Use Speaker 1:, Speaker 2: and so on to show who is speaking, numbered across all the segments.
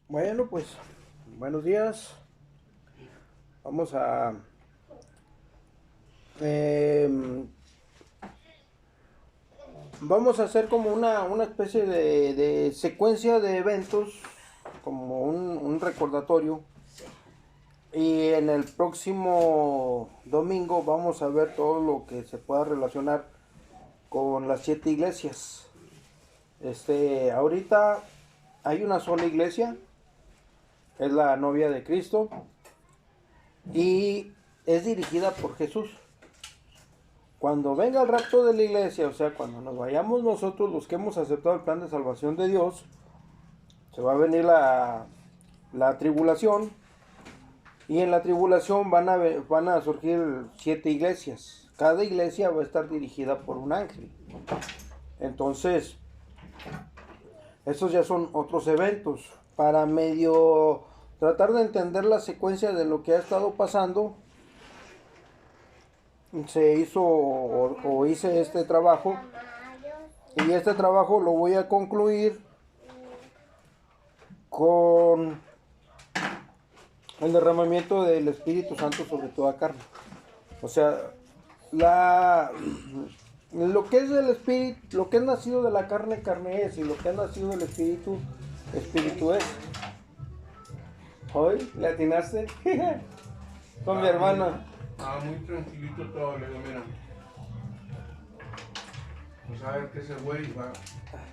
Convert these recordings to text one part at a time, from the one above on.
Speaker 1: Bueno, pues, buenos días. Vamos a em, vamos a hacer como una especie de secuencia de eventos, como un recordatorio. Y en el próximo domingo vamos a ver todo lo que se pueda relacionar con las 7 iglesias. Ahorita hay una sola iglesia, es la novia de Cristo y es dirigida por Jesús. Cuando venga el rapto de la iglesia, o sea, cuando nos vayamos nosotros, los que hemos aceptado el plan de salvación de Dios, se va a venir la tribulación. Y en la tribulación van a surgir 7 iglesias. Cada iglesia va a estar dirigida por un ángel. Entonces, estos ya son otros eventos. Para medio tratar de entender la secuencia de lo que ha estado pasando, se hizo o hice este trabajo. Y este trabajo lo voy a concluir con el derramamiento del Espíritu Santo sobre toda carne. O sea, lo que es del Espíritu, lo que es nacido de la carne, carne es, y lo que es nacido del Espíritu, Espíritu es. ¿Hoy le atinaste? Con mi hermana.
Speaker 2: Muy tranquilito todo, le digo, mira. Pues a ver que ese güey va,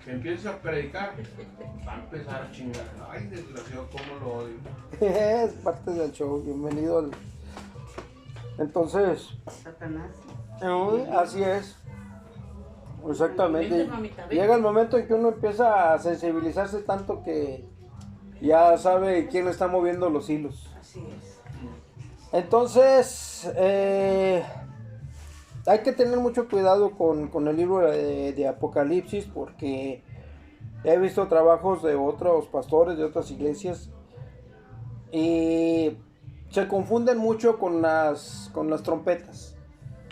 Speaker 2: que empiece a predicar, va a empezar a chingar. Ay, desgraciado, cómo lo odio.
Speaker 1: Es parte del show, bienvenido al... Entonces,
Speaker 3: Satanás.
Speaker 1: así es. Exactamente. Llega el momento en que uno empieza a sensibilizarse tanto que ya sabe quién está moviendo los hilos.
Speaker 3: Así es.
Speaker 1: Entonces, hay que tener mucho cuidado con el libro de Apocalipsis, porque he visto trabajos de otros pastores de otras iglesias y se confunden mucho con las trompetas.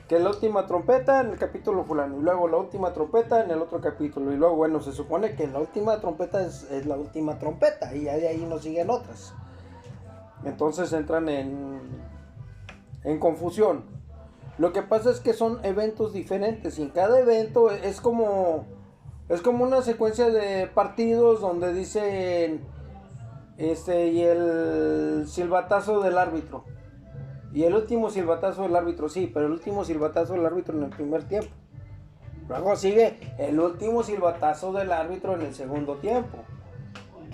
Speaker 1: Que la última trompeta en el capítulo fulano, y luego la última trompeta en el otro capítulo, y luego, bueno, se supone que la última trompeta es la última trompeta, y ya de ahí no siguen otras. Entonces entran en confusión. Lo que pasa es que son eventos diferentes, y en cada evento es como una secuencia de partidos donde dicen y el silbatazo del árbitro. Y el último silbatazo del árbitro, sí, pero el último silbatazo del árbitro en el primer tiempo. Luego sigue el último silbatazo del árbitro en el segundo tiempo.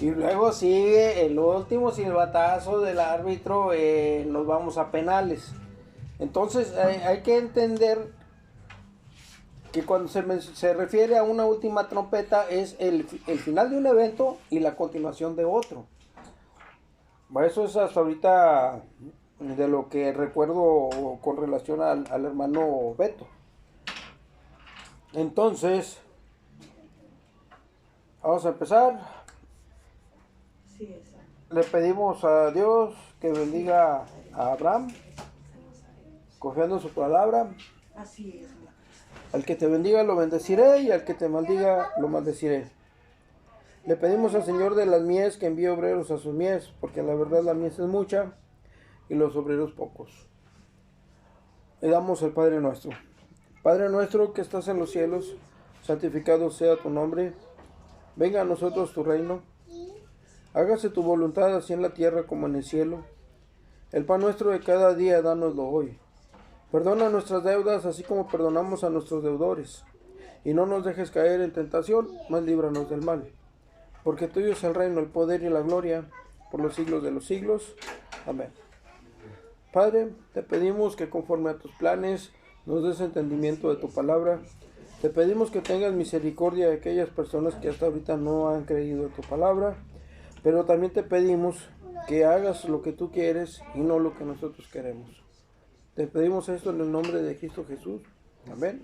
Speaker 1: Y luego sigue el último silbatazo del árbitro, nos vamos a penales. Entonces hay que entender que cuando se refiere a una última trompeta es el final de un evento y la continuación de otro. Eso es hasta ahorita de lo que recuerdo con relación al hermano Beto. Entonces, vamos a empezar.
Speaker 3: Sí, es.
Speaker 1: Le pedimos a Dios que bendiga a Abraham, confiando en su palabra.
Speaker 3: Así es.
Speaker 1: Al que te bendiga lo bendeciré, y al que te maldiga lo maldeciré. Le pedimos al Señor de las mies que envíe obreros a sus mies, porque la verdad la mies es mucha y los obreros pocos. Le damos el Padre nuestro. Padre nuestro que estás en los cielos, santificado sea tu nombre. Venga a nosotros tu reino. Hágase tu voluntad así en la tierra como en el cielo. El pan nuestro de cada día, dánoslo hoy. Perdona nuestras deudas, así como perdonamos a nuestros deudores. Y no nos dejes caer en tentación, mas líbranos del mal. Porque tuyo es el reino, el poder y la gloria, por los siglos de los siglos. Amén. Padre, te pedimos que conforme a tus planes nos des entendimiento de tu palabra. Te pedimos que tengas misericordia de aquellas personas que hasta ahorita no han creído en tu palabra. Pero también te pedimos que hagas lo que tú quieres y no lo que nosotros queremos. Te pedimos esto en el nombre de Cristo Jesús. Amén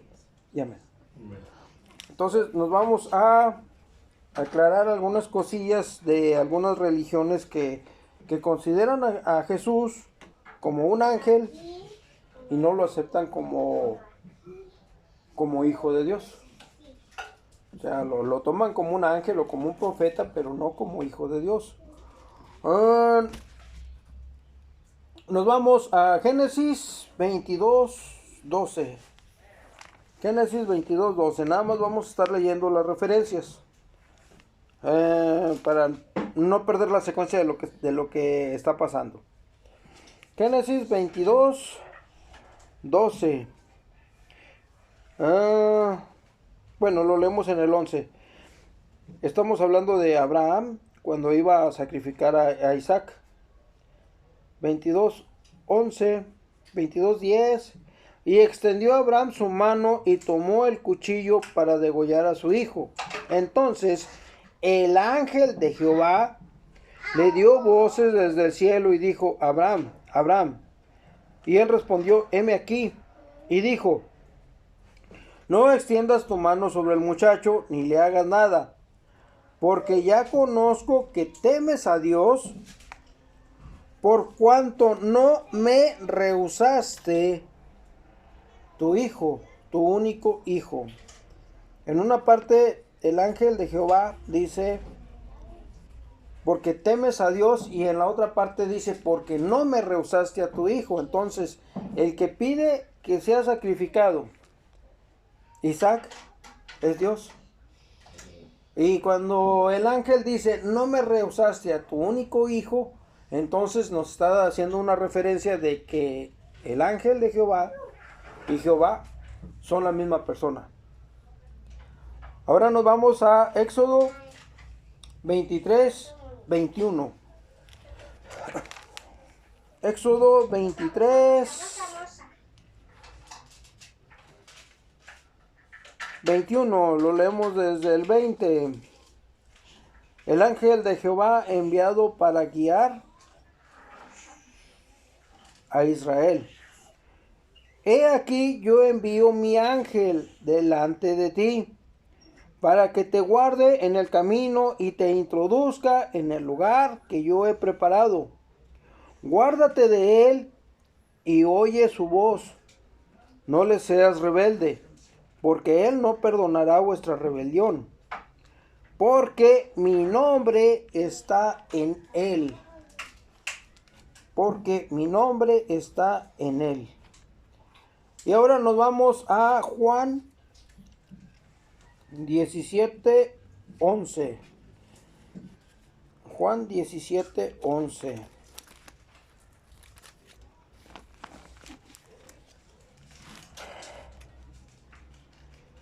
Speaker 1: y amén. Entonces nos vamos a aclarar algunas cosillas de algunas religiones que consideran a Jesús como un ángel y no lo aceptan como hijo de Dios. O sea, lo toman como un ángel o como un profeta, pero no como hijo de Dios. Ah, nos vamos a Génesis 22:12. Génesis 22:12. Nada más vamos a estar leyendo las referencias. Para no perder la secuencia de lo que está pasando. Génesis 22:12. Bueno, lo leemos en el 11. Estamos hablando de Abraham cuando iba a sacrificar a Isaac. 22:11, 22:10. Y extendió Abraham su mano y tomó el cuchillo para degollar a su hijo. Entonces el ángel de Jehová le dio voces desde el cielo y dijo: Abraham, Abraham. Y él respondió: heme aquí. Y dijo: no extiendas tu mano sobre el muchacho, ni le hagas nada, porque ya conozco que temes a Dios, por cuanto no me rehusaste tu hijo, tu único hijo. En una parte el ángel de Jehová dice: porque temes a Dios, y en la otra parte dice: porque no me rehusaste a tu hijo. Entonces, el que pide que sea sacrificado, Isaac, es Dios. Y cuando el ángel dice: no me rehusaste a tu único hijo, entonces nos está haciendo una referencia de que el ángel de Jehová y Jehová son la misma persona. Ahora nos vamos a Éxodo 23:21. Éxodo 23:21, lo leemos desde el 20. El ángel de Jehová enviado para guiar a Israel. He aquí yo envío mi ángel delante de ti, para que te guarde en el camino y te introduzca en el lugar que yo he preparado. Guárdate de él y oye su voz. No le seas rebelde, porque él no perdonará vuestra rebelión, porque mi nombre está en él. Porque mi nombre está en él. Y ahora nos vamos a Juan 17:11. Juan 17:11.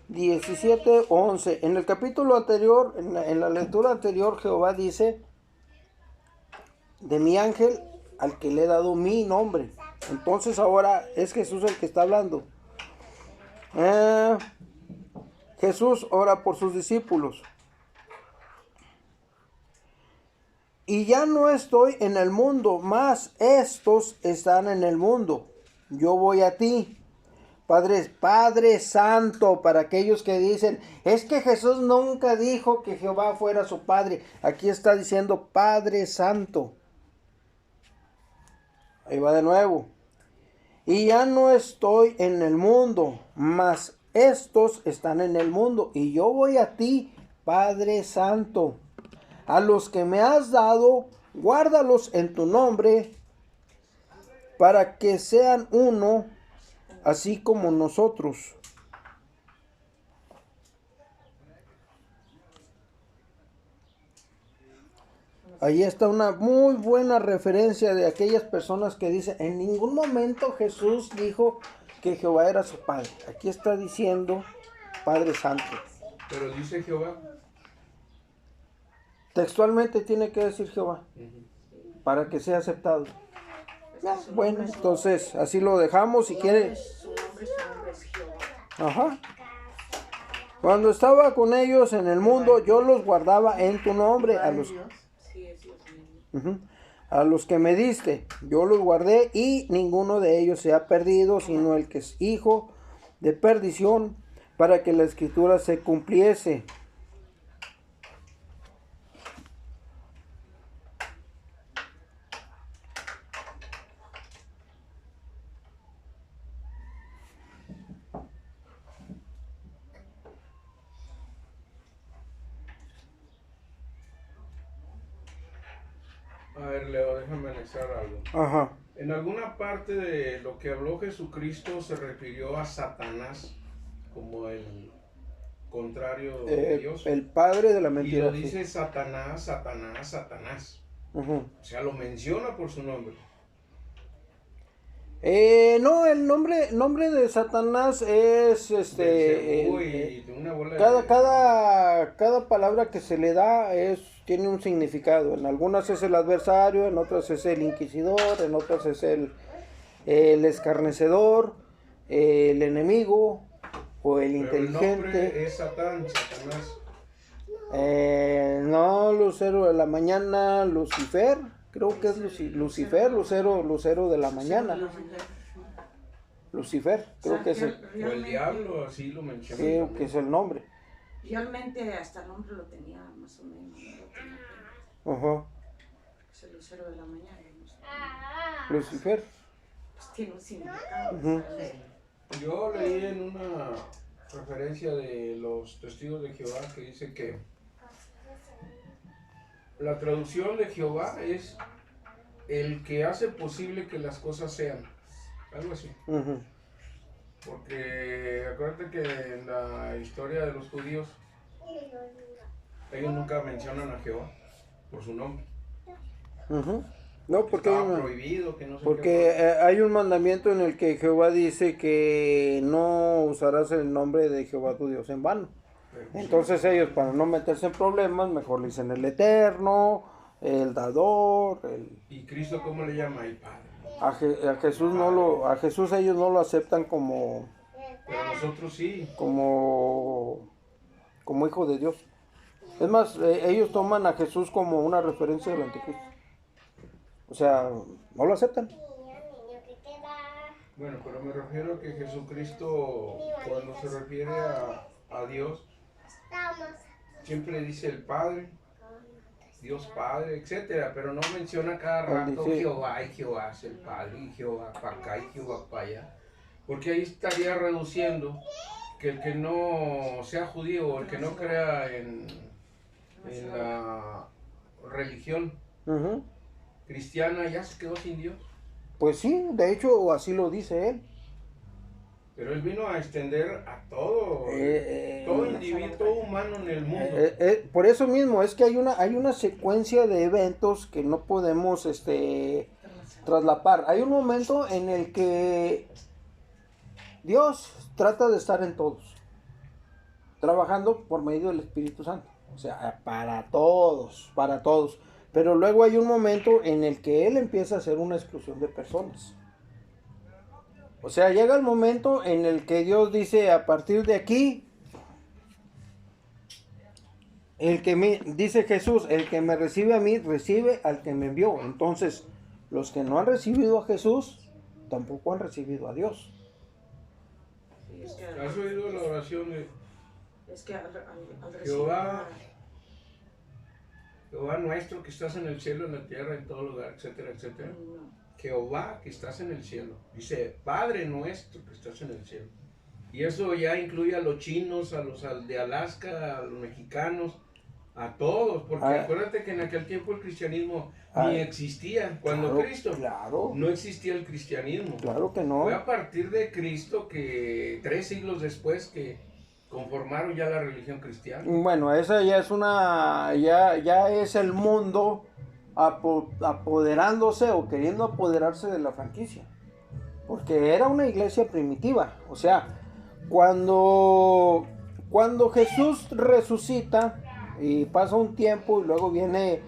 Speaker 1: 17:11. En el capítulo anterior, en la lectura anterior, Jehová dice: de mi ángel al que le he dado mi nombre. Entonces ahora es Jesús el que está hablando. Jesús ora por sus discípulos. Y ya no estoy en el mundo, mas estos están en el mundo. Yo voy a ti. Padre Santo, para aquellos que dicen: es que Jesús nunca dijo que Jehová fuera su Padre. Aquí está diciendo Padre Santo. Ahí va de nuevo. Y ya no estoy en el mundo, mas estos están en el mundo. Y yo voy a ti, Padre Santo. A los que me has dado, guárdalos en tu nombre, para que sean uno, así como nosotros. Ahí está una muy buena referencia de aquellas personas que dicen: en ningún momento Jesús dijo que Jehová era su Padre. Aquí está diciendo Padre Santo.
Speaker 2: Pero dice Jehová.
Speaker 1: Textualmente tiene que decir Jehová, para que sea aceptado. Bueno, entonces así lo dejamos. Si quiere.
Speaker 3: Su nombre es Jehová.
Speaker 1: Ajá. Cuando estaba con ellos en el mundo, yo los guardaba en tu nombre.
Speaker 3: Sí, es Dios mismo.
Speaker 1: A los que me diste, yo los guardé, y ninguno de ellos se ha perdido, sino el que es hijo de perdición, para que la escritura se cumpliese.
Speaker 2: A ver, Leo, déjame anexar algo.
Speaker 1: Ajá.
Speaker 2: En alguna parte de lo que habló Jesucristo se refirió a Satanás como el contrario de Dios.
Speaker 1: El padre de la
Speaker 2: Y
Speaker 1: mentira.
Speaker 2: lo
Speaker 1: Sí.
Speaker 2: dice Satanás, Satanás, Satanás.
Speaker 1: Ujú.
Speaker 2: O sea, lo menciona por su nombre.
Speaker 1: No, el nombre de Satanás es
Speaker 2: Belcebú
Speaker 1: el-
Speaker 2: y de una bola
Speaker 1: cada,
Speaker 2: de...
Speaker 1: cada palabra que se le da tiene un significado. En algunas es el adversario, en otras es el inquisidor, en otras es el escarnecedor, el enemigo o el
Speaker 2: Pero el
Speaker 1: inteligente.
Speaker 2: nombre es Satán, Satanás.
Speaker 1: No, lucero de la mañana, Lucifer, creo que es Lucifer, lucero de la mañana. Lucifer, creo que es
Speaker 2: O el diablo, así lo menciona.
Speaker 1: creo
Speaker 2: también.
Speaker 1: que es el nombre.
Speaker 3: Realmente hasta el nombre lo tenía más o menos. No lo tenía claro.
Speaker 1: Ajá.
Speaker 3: Es el lucero de la mañana. No sé.
Speaker 1: Lucifer.
Speaker 3: Pues tiene un significado.
Speaker 1: Ujú.
Speaker 3: ¿sabes?
Speaker 2: Yo leí en una referencia de los testigos de Jehová que dice que la traducción de Jehová es el que hace posible que las cosas sean. Algo así.
Speaker 1: Ujú.
Speaker 2: Porque acuérdate que en la historia de los judíos, ellos nunca mencionan a Jehová por su nombre.
Speaker 1: Ujú. No, porque
Speaker 2: Estaba prohibido, que no sé
Speaker 1: porque
Speaker 2: qué.
Speaker 1: hay un mandamiento en el que Jehová dice que no usarás el nombre de Jehová tu Dios en vano.
Speaker 2: Pero,
Speaker 1: Entonces ellos, para no meterse en problemas, mejor le dicen el Eterno, el Dador,
Speaker 2: ¿y Cristo cómo le llama? El Padre.
Speaker 1: a Jesús a Jesús ellos no lo aceptan como
Speaker 2: Pero nosotros sí.
Speaker 1: como hijo de Dios. Es más, ellos toman a Jesús como una referencia del anticristo. O sea, no lo aceptan.
Speaker 2: Bueno, pero me refiero a que Jesucristo, cuando se refiere a Dios, siempre dice el Padre, Dios Padre, etcétera, pero no menciona cada rato
Speaker 1: Dice-
Speaker 2: Jehová y Jehová es el Padre, y Jehová para acá y Jehová para allá. Porque ahí estaría reduciendo que el que no sea judío o el que no crea en la religión
Speaker 1: Ujú.
Speaker 2: cristiana ya se quedó sin Dios.
Speaker 1: Pues sí, de hecho así lo dice él.
Speaker 2: Pero él vino a extender a todo,
Speaker 1: Eh,
Speaker 2: todo individuo, todo humano en el mundo.
Speaker 1: Por eso mismo, es que hay una secuencia de eventos que no podemos traslapar. Hay un momento en el que Dios trata de estar en todos, trabajando por medio del Espíritu Santo. O sea, para todos, para todos. Pero luego hay un momento en el que Él empieza a hacer una exclusión de personas. O sea, llega el momento en el que Dios dice, a partir de aquí, dice Jesús, el que me recibe a mí, recibe al que me envió. Entonces, los que no han recibido a Jesús, tampoco han recibido a Dios.
Speaker 3: Sí, es que,
Speaker 2: ¿Has oído la oración de
Speaker 3: es que al
Speaker 2: Jehová, Jehová nuestro que estás en el cielo, en la tierra, en todo lugar, etcétera, etcétera?
Speaker 3: no.
Speaker 2: Jehová que estás en el cielo. Dice, Padre nuestro que estás en el cielo. Y eso ya incluye a los chinos, a los de Alaska, a los mexicanos, a todos. Porque acuérdate que en aquel tiempo el cristianismo ni existía. Cuando
Speaker 1: Claro,
Speaker 2: Cristo
Speaker 1: claro,
Speaker 2: no existía el cristianismo.
Speaker 1: claro que no.
Speaker 2: Fue a partir de Cristo que 3 siglos después que conformaron ya la religión cristiana.
Speaker 1: Bueno, esa ya es ya es el mundo apoderándose o queriendo apoderarse de la franquicia. Porque era una iglesia primitiva. O sea, cuando Jesús resucita y pasa un tiempo y luego viene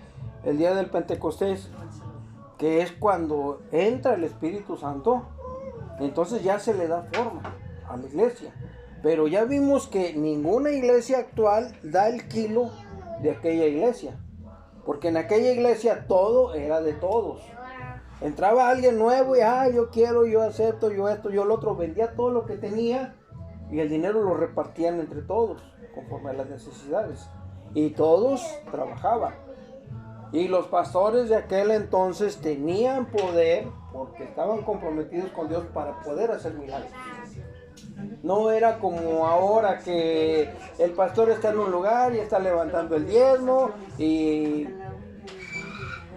Speaker 1: el día del Pentecostés, que es cuando entra el Espíritu Santo, entonces ya se le da forma a la iglesia. Pero ya vimos que ninguna iglesia actual da el kilo de aquella iglesia. Porque en aquella iglesia todo era de todos. Entraba alguien nuevo y, yo quiero, yo acepto, yo esto, yo lo otro. Vendía todo lo que tenía y el dinero lo repartían entre todos, conforme a las necesidades. Y todos trabajaban. Y los pastores de aquel entonces tenían poder porque estaban comprometidos con Dios para poder hacer milagros. No era como ahora que el pastor está en un lugar y está levantando el diezmo y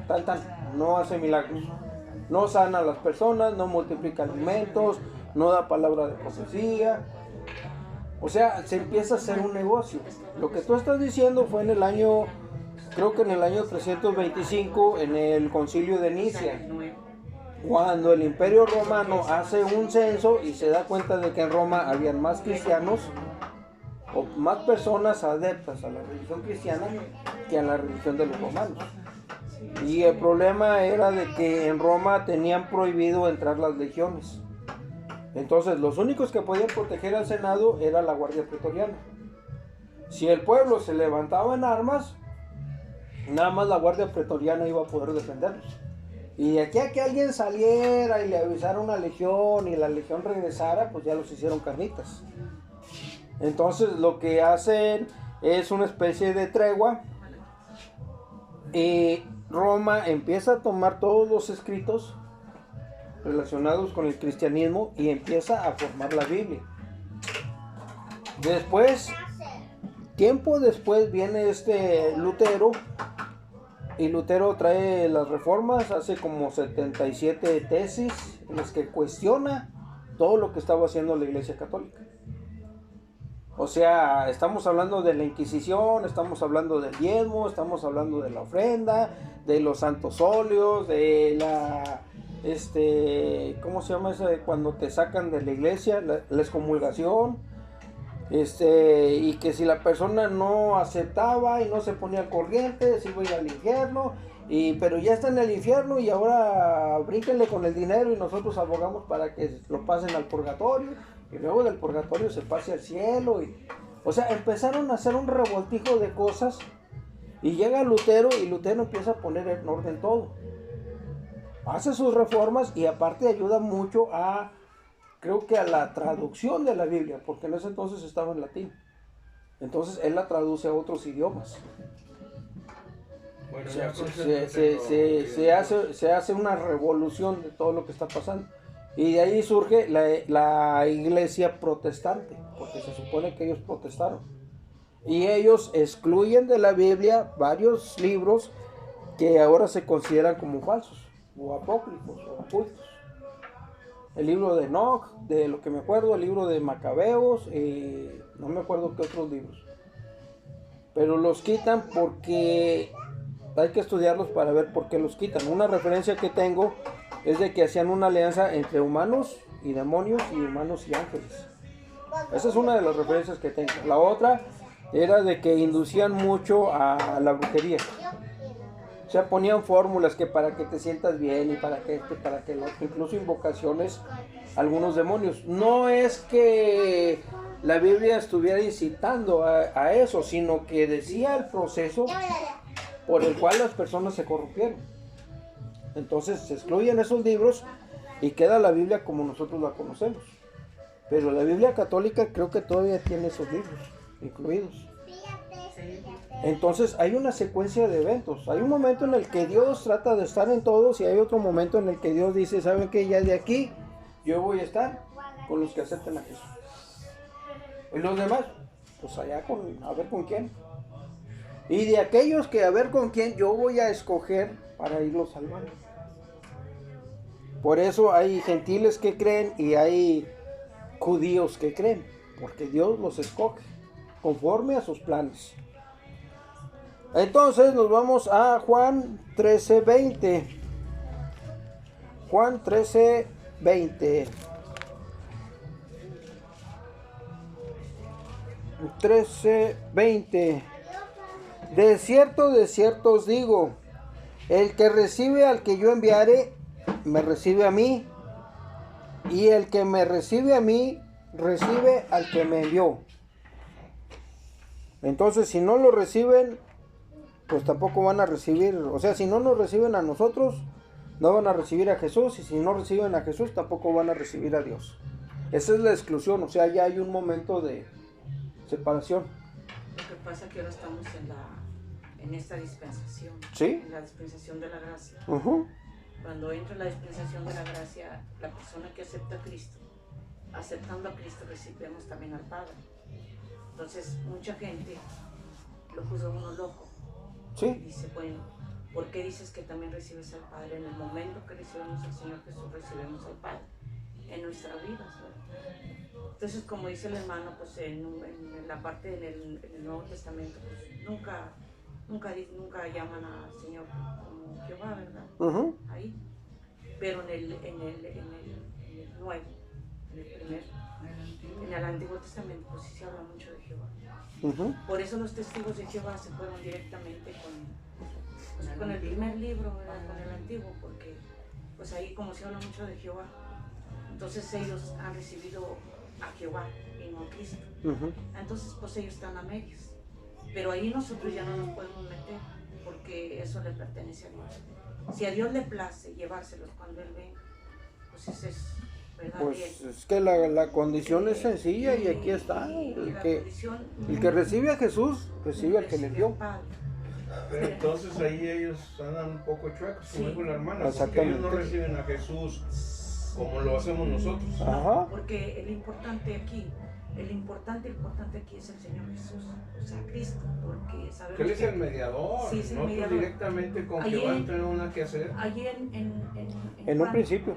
Speaker 1: tal. no hace milagros. No sana a las personas, no multiplica alimentos, no da palabra de profecía. O sea, se empieza a hacer un negocio. Lo que tú estás diciendo fue en el año, creo que en el año 325, en el concilio de Nicea, cuando el Imperio Romano hace un censo y se da cuenta de que en Roma habían más cristianos o más personas adeptas a la religión cristiana que a la religión de los romanos. Y el problema era de que en Roma tenían prohibido entrar las legiones. Entonces los únicos que podían proteger al Senado era la Guardia Pretoriana. Si el pueblo se levantaba en armas, nada más la Guardia Pretoriana iba a poder defenderlos. Y de aquí a que alguien saliera y le avisara a una legión y la legión regresara, pues ya los hicieron carnitas. Entonces lo que hacen es una especie de tregua. Y Roma empieza a tomar todos los escritos relacionados con el cristianismo y empieza a formar la Biblia. Después, tiempo después, viene Lutero, y Lutero trae las reformas, hace como 77 tesis en las que cuestiona todo lo que estaba haciendo la Iglesia Católica. O sea, estamos hablando de la Inquisición, estamos hablando del diezmo, estamos hablando de la ofrenda, de los santos óleos, de la ¿cómo se llama eso? Cuando te sacan de la iglesia, la excomulgación, y que si la persona no aceptaba y no se ponía al corriente, se iba a ir al infierno, pero ya está en el infierno y ahora brínquenle con el dinero y nosotros abogamos para que lo pasen al purgatorio y luego del purgatorio se pase al cielo. O sea, empezaron a hacer un revoltijo de cosas y llega Lutero y Lutero empieza a poner en orden todo. Hace sus reformas y aparte ayuda mucho creo que a la traducción de la Biblia, porque en ese entonces estaba en latín. Entonces él la traduce a otros idiomas.
Speaker 2: Bueno,
Speaker 1: O sea, se hace una revolución de todo lo que está pasando. Y de ahí surge la iglesia protestante, porque se supone que ellos protestaron. Y ellos excluyen de la Biblia varios libros que ahora se consideran como falsos, o apócrifos, o ocultos. El libro de Enoch, de lo que me acuerdo, el libro de Macabeos, no me acuerdo qué otros libros. Pero los quitan porque hay que estudiarlos para ver por qué los quitan. Una referencia que tengo es de que hacían una alianza entre humanos y demonios y humanos y ángeles. Esa es una de las referencias que tengo. La otra era de que inducían mucho a la brujería. O sea, ponían fórmulas que para que te sientas bien y para que lo otro, incluso invocaciones a algunos demonios. No es que la Biblia estuviera incitando a eso, sino que decía el proceso por el cual las personas se corrompieron. Entonces se excluyen esos libros y queda la Biblia como nosotros la conocemos. Pero la Biblia católica creo que todavía tiene esos libros incluidos. Entonces hay una secuencia de eventos. Hay un momento en el que Dios trata de estar en todos y hay otro momento en el que Dios dice, ¿saben qué? Ya de aquí yo voy a estar con los que acepten a Jesús. Y los demás, pues allá a ver con quién. Y de aquellos que a ver con quién yo voy a escoger para irlos salvando. Por eso hay gentiles que creen y hay judíos que creen, porque Dios los escoge conforme a sus planes. Entonces nos vamos a Juan 13:20. Juan 13:20. 13:20. De cierto os digo, el que recibe al que yo enviare, me recibe a mí, y el que me recibe a mí, recibe al que me envió. Entonces, si no lo reciben, pues tampoco van a recibir, o sea, si no nos reciben a nosotros, no van a recibir a Jesús, y si no reciben a Jesús, tampoco van a recibir a Dios. Esa es la exclusión, o sea, ya hay un momento de separación.
Speaker 3: Lo que pasa es que ahora estamos en esta dispensación.
Speaker 1: ¿Sí?
Speaker 3: En la dispensación de la gracia. Cuando entra en la dispensación de la gracia, la persona que acepta a Cristo, aceptando a Cristo, recibimos también al Padre. Entonces, mucha gente lo juzga uno loco.
Speaker 1: Sí.
Speaker 3: Dice, bueno, ¿por qué dices que también recibes al Padre? En el momento que recibimos al Señor Jesús, recibimos al Padre en nuestra vida, ¿sabes? Entonces, como dice el hermano, pues en la parte en el Nuevo Testamento, pues nunca llaman al Señor como Jehová, ¿verdad? Ahí. Pero en el Nuevo, en el Antiguo Testamento, pues sí se habla mucho de Jehová. Por eso los testigos de Jehová se fueron directamente con el primer libro, ¿verdad? Con el Antiguo, porque pues ahí como se habla mucho de Jehová, entonces ellos han recibido a Jehová y no a Cristo. Entonces pues ellos están a medias. Pero ahí nosotros ya no nos podemos meter, porque eso le pertenece a Dios. Si a Dios le place llevárselos cuando Él venga, pues ese es, ¿verdad?
Speaker 1: Pues es que la condición es sencilla y aquí está. El que recibe a Jesús, recibe al que le dio.
Speaker 2: Pero entonces ahí ellos andan un poco chuecos, como dijo la hermana, porque ellos no reciben a Jesús como lo hacemos nosotros.
Speaker 1: Ajá.
Speaker 3: Porque el importante aquí es el Señor Jesús, o sea, Cristo, porque sabemos
Speaker 2: que Él es el mediador,
Speaker 3: sí, es el
Speaker 2: nosotros
Speaker 3: mediador.
Speaker 2: Directamente con Jehová no tenemos nada que hacer.
Speaker 3: Allí
Speaker 1: en un principio.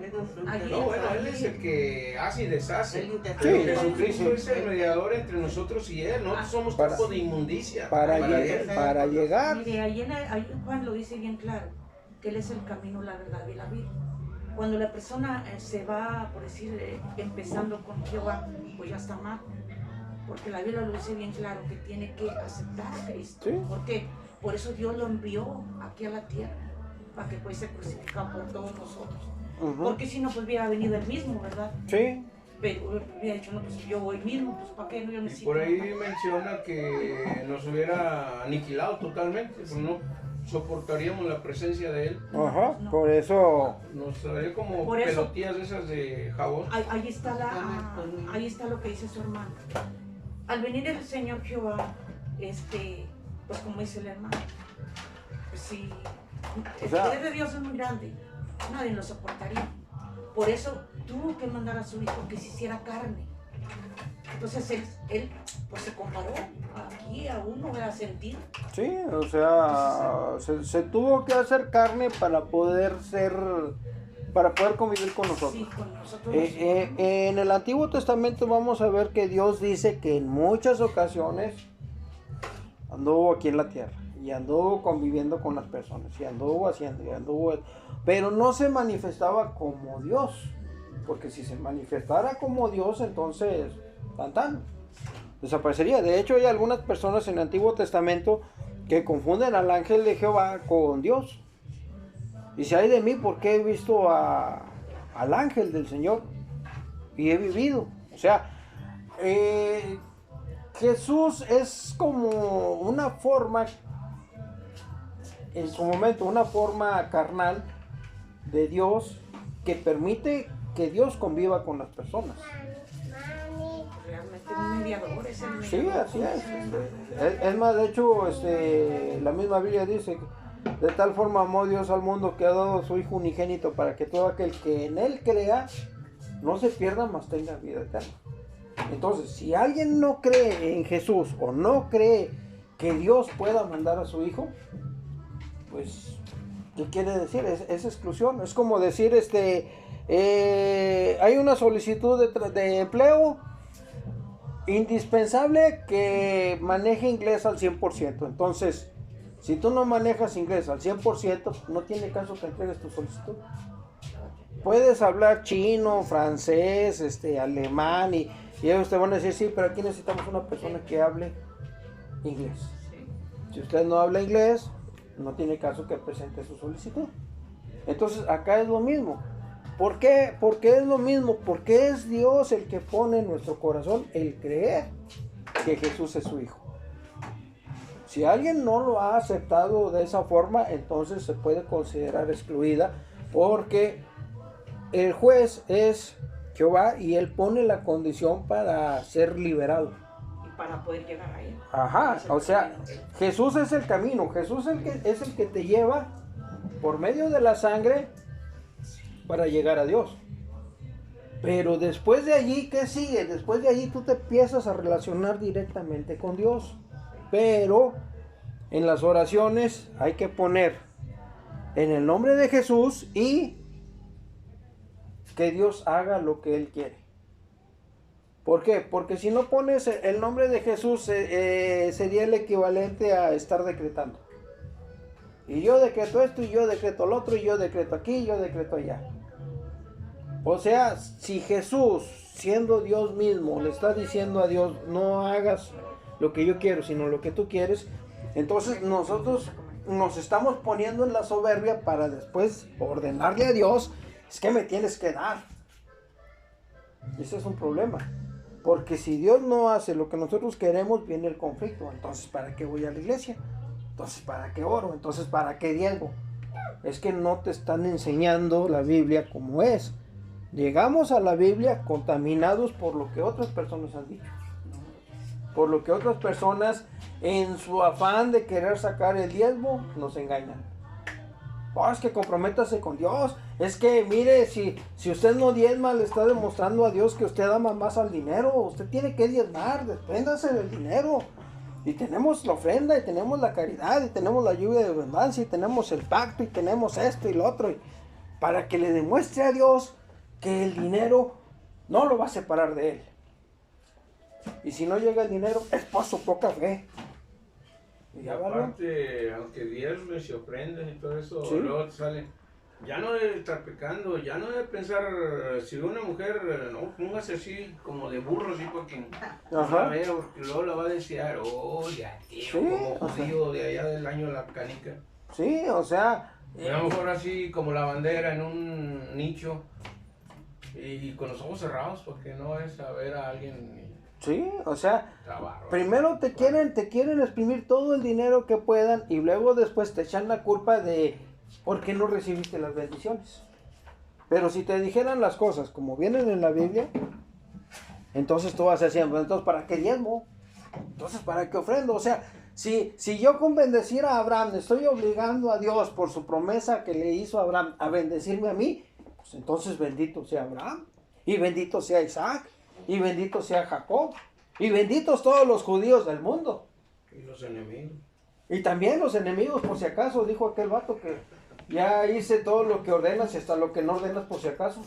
Speaker 2: No, bueno, Él es el que hace y deshace.
Speaker 1: Sí.
Speaker 2: Jesucristo es el mediador entre nosotros y Él, nosotros somos campo de inmundicia.
Speaker 1: Para llegar.
Speaker 3: Mire, ahí Juan lo dice bien claro, que Él es el camino, la verdad y la vida. Cuando la persona se va, por decir, empezando con Jehová, pues ya está mal. Porque la Biblia lo dice bien claro, que tiene que aceptar a Cristo.
Speaker 1: Sí.
Speaker 3: Porque por eso Dios lo envió aquí a la tierra, para que fuese crucificado por todos nosotros. Porque si no, pues hubiera venido él mismo, ¿verdad?
Speaker 1: Sí.
Speaker 3: Pero hubiera dicho, no, pues yo voy mismo, pues ¿para qué? No, yo necesito.
Speaker 2: Y por ahí menciona que nos hubiera aniquilado totalmente, pues no soportaríamos la presencia de Él.
Speaker 1: Ajá, por eso.
Speaker 2: Nos daría como pelotillas esas de jabón.
Speaker 3: Ahí está lo que dice su hermano. Al venir el Señor Jehová, pues como dice el hermano, pues sí, el poder de Dios es muy grande, nadie lo soportaría. Por eso tuvo que mandar a su hijo que se hiciera carne. Entonces él pues se comparó aquí a uno, a sentir.
Speaker 1: Sí, o sea, se tuvo que hacer carne para poder convivir con nosotros.
Speaker 3: Sí, con nosotros.
Speaker 1: En el Antiguo Testamento vamos a ver que Dios dice que en muchas ocasiones anduvo aquí en la tierra y anduvo conviviendo con las personas y anduvo haciendo pero no se manifestaba como Dios, porque si se manifestara como Dios, entonces desaparecería. De hecho, hay algunas personas en el Antiguo Testamento que confunden al ángel de Jehová con Dios. Dice, ay de mí, porque he visto al ángel del Señor y he vivido. O sea, Jesús es como una forma, en su momento, una forma carnal de Dios que permite que Dios conviva con las personas.
Speaker 3: Realmente un mediador, es el mediador.
Speaker 1: Sí, así es. Es más, de hecho, la misma Biblia dice, de tal forma amó Dios al mundo que ha dado a su Hijo unigénito para que todo aquel que en Él crea no se pierda, mas tenga vida eterna. Entonces, si alguien no cree en Jesús o no cree que Dios pueda mandar a su Hijo, pues, ¿qué quiere decir? Es exclusión. Es como decir, hay una solicitud de empleo, indispensable que maneje inglés al 100%. Entonces, si tú no manejas inglés al 100%, no tiene caso que entregues tu solicitud. Puedes hablar chino, francés, alemán y ellos te van a decir, sí, pero aquí necesitamos una persona que hable inglés. Si usted no habla inglés, no tiene caso que presente su solicitud. Entonces, acá es lo mismo. ¿Por qué? Porque es lo mismo, porque es Dios el que pone en nuestro corazón el creer que Jesús es su Hijo. Si alguien no lo ha aceptado de esa forma, entonces se puede considerar excluida, porque el juez es Jehová y Él pone la condición para ser liberado.
Speaker 3: Y para poder llegar a Él.
Speaker 1: Ajá, o sea, Jesús es el camino, Jesús es el que te lleva por medio de la sangre para llegar a Dios. Pero después de allí, ¿qué sigue? Después de allí tú te empiezas a relacionar directamente con Dios. Pero en las oraciones hay que poner en el nombre de Jesús y que Dios haga lo que Él quiere. ¿Por qué? Porque si no pones el nombre de Jesús sería el equivalente a estar decretando. Y yo decreto esto, y yo decreto lo otro, y yo decreto aquí, y yo decreto allá. O sea, si Jesús, siendo Dios mismo, le está diciendo a Dios, no hagas lo que yo quiero, sino lo que tú quieres, entonces nosotros nos estamos poniendo en la soberbia para después ordenarle a Dios, es que me tienes que dar. Ese es un problema. Porque si Dios no hace lo que nosotros queremos, viene el conflicto. Entonces, ¿para qué voy a la iglesia? Entonces, ¿para qué oro? Entonces, ¿para qué diezmo? Es que no te están enseñando la Biblia como es. Llegamos a la Biblia contaminados por lo que otras personas han dicho. Por lo que otras personas, en su afán de querer sacar el diezmo, nos engañan. Oh, es que comprométase con Dios. Es que mire, si usted no diezma, le está demostrando a Dios que usted ama más al dinero. Usted tiene que diezmar, despréndase del dinero. Y tenemos la ofrenda, y tenemos la caridad, y tenemos la lluvia de abundancia, y tenemos el pacto, y tenemos esto y lo otro. Y para que le demuestre a Dios que el dinero no lo va a separar de Él. Y si no llega el dinero, es por su poca fe.
Speaker 2: Y aparte, aunque diezmes y ofrendas y todo eso,
Speaker 1: ¿sí?
Speaker 2: Luego te sale, ya no debe estar pecando, ya no debe pensar, si una mujer, no, póngase así como de burro, así para que no la vea, porque luego la va a desear, oh, ya tío,
Speaker 1: sí,
Speaker 2: como judío de allá del año de la canica.
Speaker 1: Sí, o sea...
Speaker 2: Y a lo mejor así como la bandera en un nicho, y con los ojos cerrados, porque no es a ver a alguien...
Speaker 1: Sí, o sea, primero te quieren exprimir todo el dinero que puedan y luego después te echan la culpa de por qué no recibiste las bendiciones. Pero si te dijeran las cosas como vienen en la Biblia, entonces tú vas a decir, entonces ¿para qué diezmo? Entonces ¿para qué ofrendo? O sea, si yo con bendecir a Abraham estoy obligando a Dios por su promesa que le hizo a Abraham a bendecirme a mí, pues entonces bendito sea Abraham y bendito sea Isaac. Y bendito sea Jacob. Y benditos todos los judíos del mundo.
Speaker 2: Y los enemigos.
Speaker 1: Y también los enemigos, por si acaso, dijo aquel vato que ya hice todo lo que ordenas y hasta lo que no ordenas por si acaso.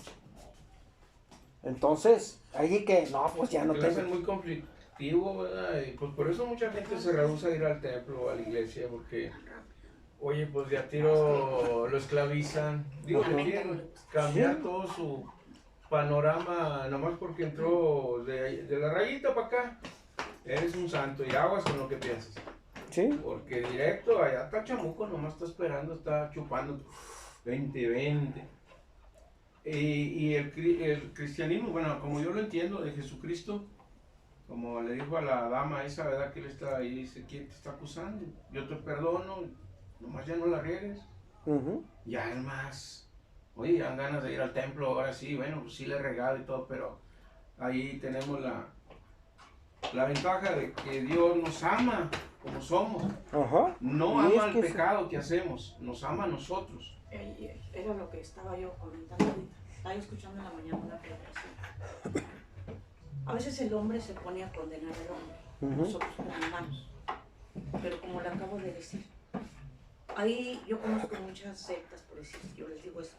Speaker 1: Entonces, ahí que, no, pues ya no tengo.
Speaker 2: Es muy conflictivo, ¿verdad? Y pues por eso mucha gente se rehúsa a ir al templo o a la iglesia, porque, oye, pues ya tiro, lo esclavizan. Digo, le quieren cambiar todo su panorama, nomás porque entró de la rayita para acá, eres un santo y aguas con lo que piensas.
Speaker 1: Sí.
Speaker 2: Porque directo, allá está chamuco, nomás está esperando, está chupando 20. Y el cristianismo, bueno, como yo lo entiendo de Jesucristo, como le dijo a la dama esa, ¿verdad? Que él está ahí, dice, ¿quién te está acusando? Yo te perdono, nomás ya no la riegues. Ya es más. Oye, dan ganas de ir al templo, ahora sí, bueno, pues sí le he regado y todo, pero ahí tenemos la ventaja de que Dios nos ama como somos.
Speaker 1: Ajá.
Speaker 2: No ama el pecado que hacemos, nos ama a nosotros.
Speaker 3: Era lo que estaba yo comentando ahorita. Estaba escuchando en la mañana una predicación. A veces el hombre se pone a condenar al hombre, nosotros como humanos. Pero como le acabo de decir, ahí yo conozco muchas sectas, por decir, yo les digo eso.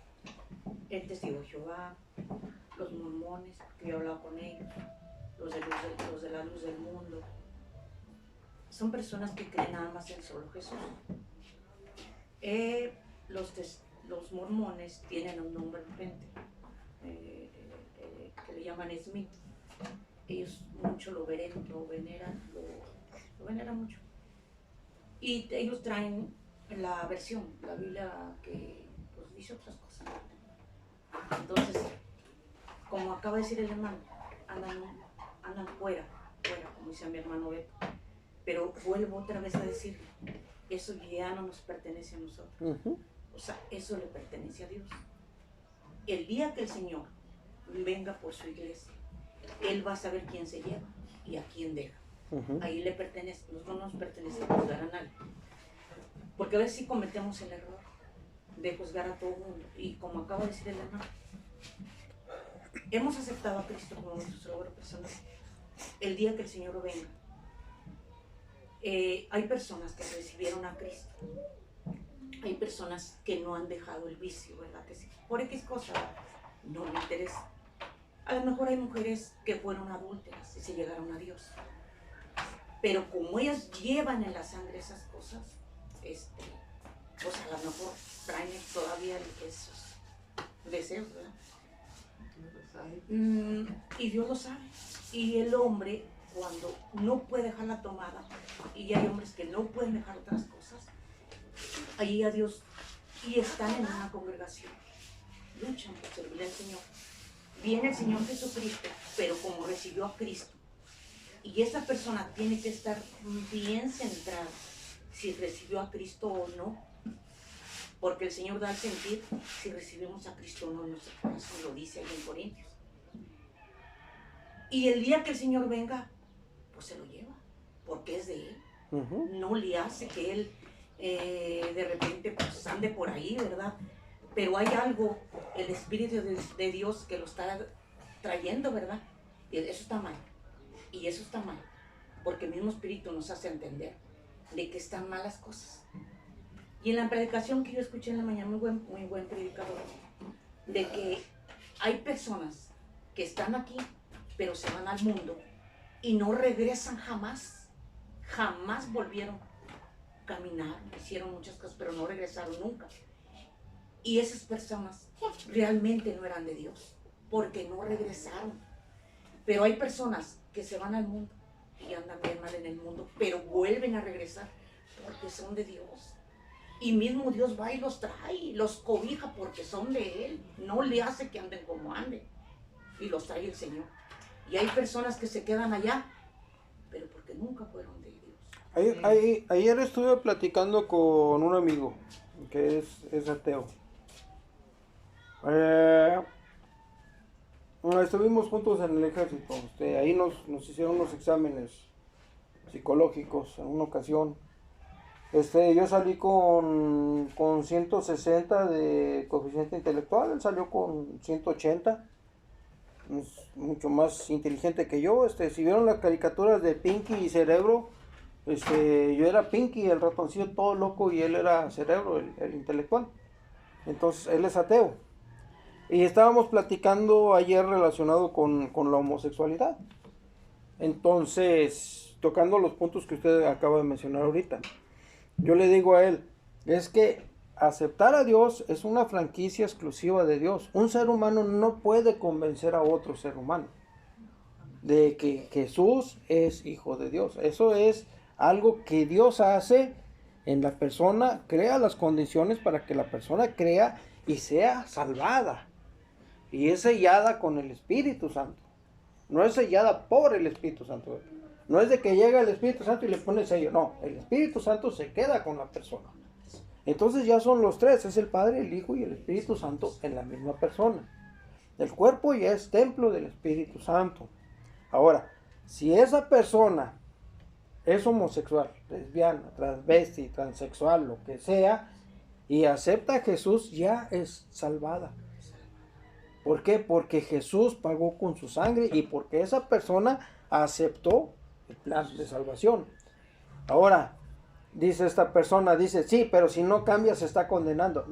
Speaker 3: El Testigo de Jehová, los mormones, que yo he hablado con ellos, los de la luz del mundo. Son personas que creen nada más en solo Jesús. Los mormones tienen un nombre enfrente, que le llaman Smith. Ellos mucho lo veneran mucho. Y ellos traen la versión, la Biblia que pues, dice otras cosas. Entonces, como acaba de decir el hermano, andan fuera, como dice mi hermano Beto. Pero vuelvo otra vez a decir, eso ya no nos pertenece a nosotros. O sea, eso le pertenece a Dios. El día que el Señor venga por su iglesia, Él va a saber quién se lleva y a quién deja. Ahí le pertenece, nosotros no nos pertenece a juzgar a nadie. Porque a veces sí cometemos el error de juzgar a todo el mundo. Y como acaba de decir el hermano, hemos aceptado a Cristo como nuestro Salvador personal. El día que el Señor venga, hay personas que recibieron a Cristo. hay personas que no han dejado el vicio, ¿verdad? Que sí, por X cosa no me interesa. A lo mejor hay mujeres que fueron adúlteras y se llegaron a Dios. Pero como ellas llevan en la sangre esas cosas, pues a lo mejor traen todavía esos deseos, ¿verdad? Y Dios lo sabe. Y el hombre, cuando no puede dejar la tomada, y hay hombres que no pueden dejar otras cosas, ahí a Dios, y están en una congregación, luchan por servirle al Señor. Viene el Señor Jesucristo, pero como recibió a Cristo, y esa persona tiene que estar bien centrada si recibió a Cristo o no, porque el Señor da a sentir si recibimos a Cristo o no en nuestro corazón, lo dice ahí en Corintios. Y el día que el Señor venga, pues se lo lleva, porque es de Él. No le hace que Él de repente pues ande por ahí, ¿verdad? Pero hay algo, el Espíritu de Dios que lo está trayendo, ¿verdad? Y eso está mal. Y eso está mal, porque el mismo Espíritu nos hace entender de que están malas cosas. Y en la predicación que yo escuché en la mañana, muy buen predicador, de que hay personas que están aquí, pero se van al mundo y no regresan jamás. Jamás volvieron a caminar, hicieron muchas cosas, pero no regresaron nunca. Y esas personas realmente no eran de Dios, porque no regresaron. Pero hay personas que se van al mundo y andan bien mal en el mundo, pero vuelven a regresar porque son de Dios. Y mismo Dios va y los trae, los cobija porque son de Él. No le hace que anden como anden. Y los trae el Señor. Y hay personas que se quedan allá, pero porque nunca fueron de Dios.
Speaker 1: Ayer estuve platicando con un amigo que es ateo. Estuvimos juntos en el ejército. Ahí nos hicieron unos exámenes psicológicos en una ocasión. Yo salí con 160 de coeficiente intelectual, él salió con 180. Es mucho más inteligente que yo. Si vieron las caricaturas de Pinky y Cerebro, yo era Pinky, el ratoncillo todo loco, y él era Cerebro, el intelectual. Entonces él es ateo. Y estábamos platicando ayer relacionado con la homosexualidad. Entonces, tocando los puntos que usted acaba de mencionar ahorita, yo le digo a él, es que aceptar a Dios es una franquicia exclusiva de Dios. Un ser humano no puede convencer a otro ser humano de que Jesús es hijo de Dios. Eso es algo que Dios hace en la persona, crea las condiciones para que la persona crea y sea salvada. Y es sellada con el Espíritu Santo. No es sellada por el Espíritu Santo. No es de que llega el Espíritu Santo y le pone el sello. No, el Espíritu Santo se queda con la persona. Entonces ya son los tres. Es el Padre, el Hijo y el Espíritu Santo en la misma persona. El cuerpo ya es templo del Espíritu Santo. Ahora, si esa persona es homosexual, lesbiana, transvesti, transexual, lo que sea, y acepta a Jesús, ya es salvada. ¿Por qué? Porque Jesús pagó con su sangre y porque esa persona aceptó el plan de salvación. Ahora, dice esta persona, sí, pero si no cambia se está condenando.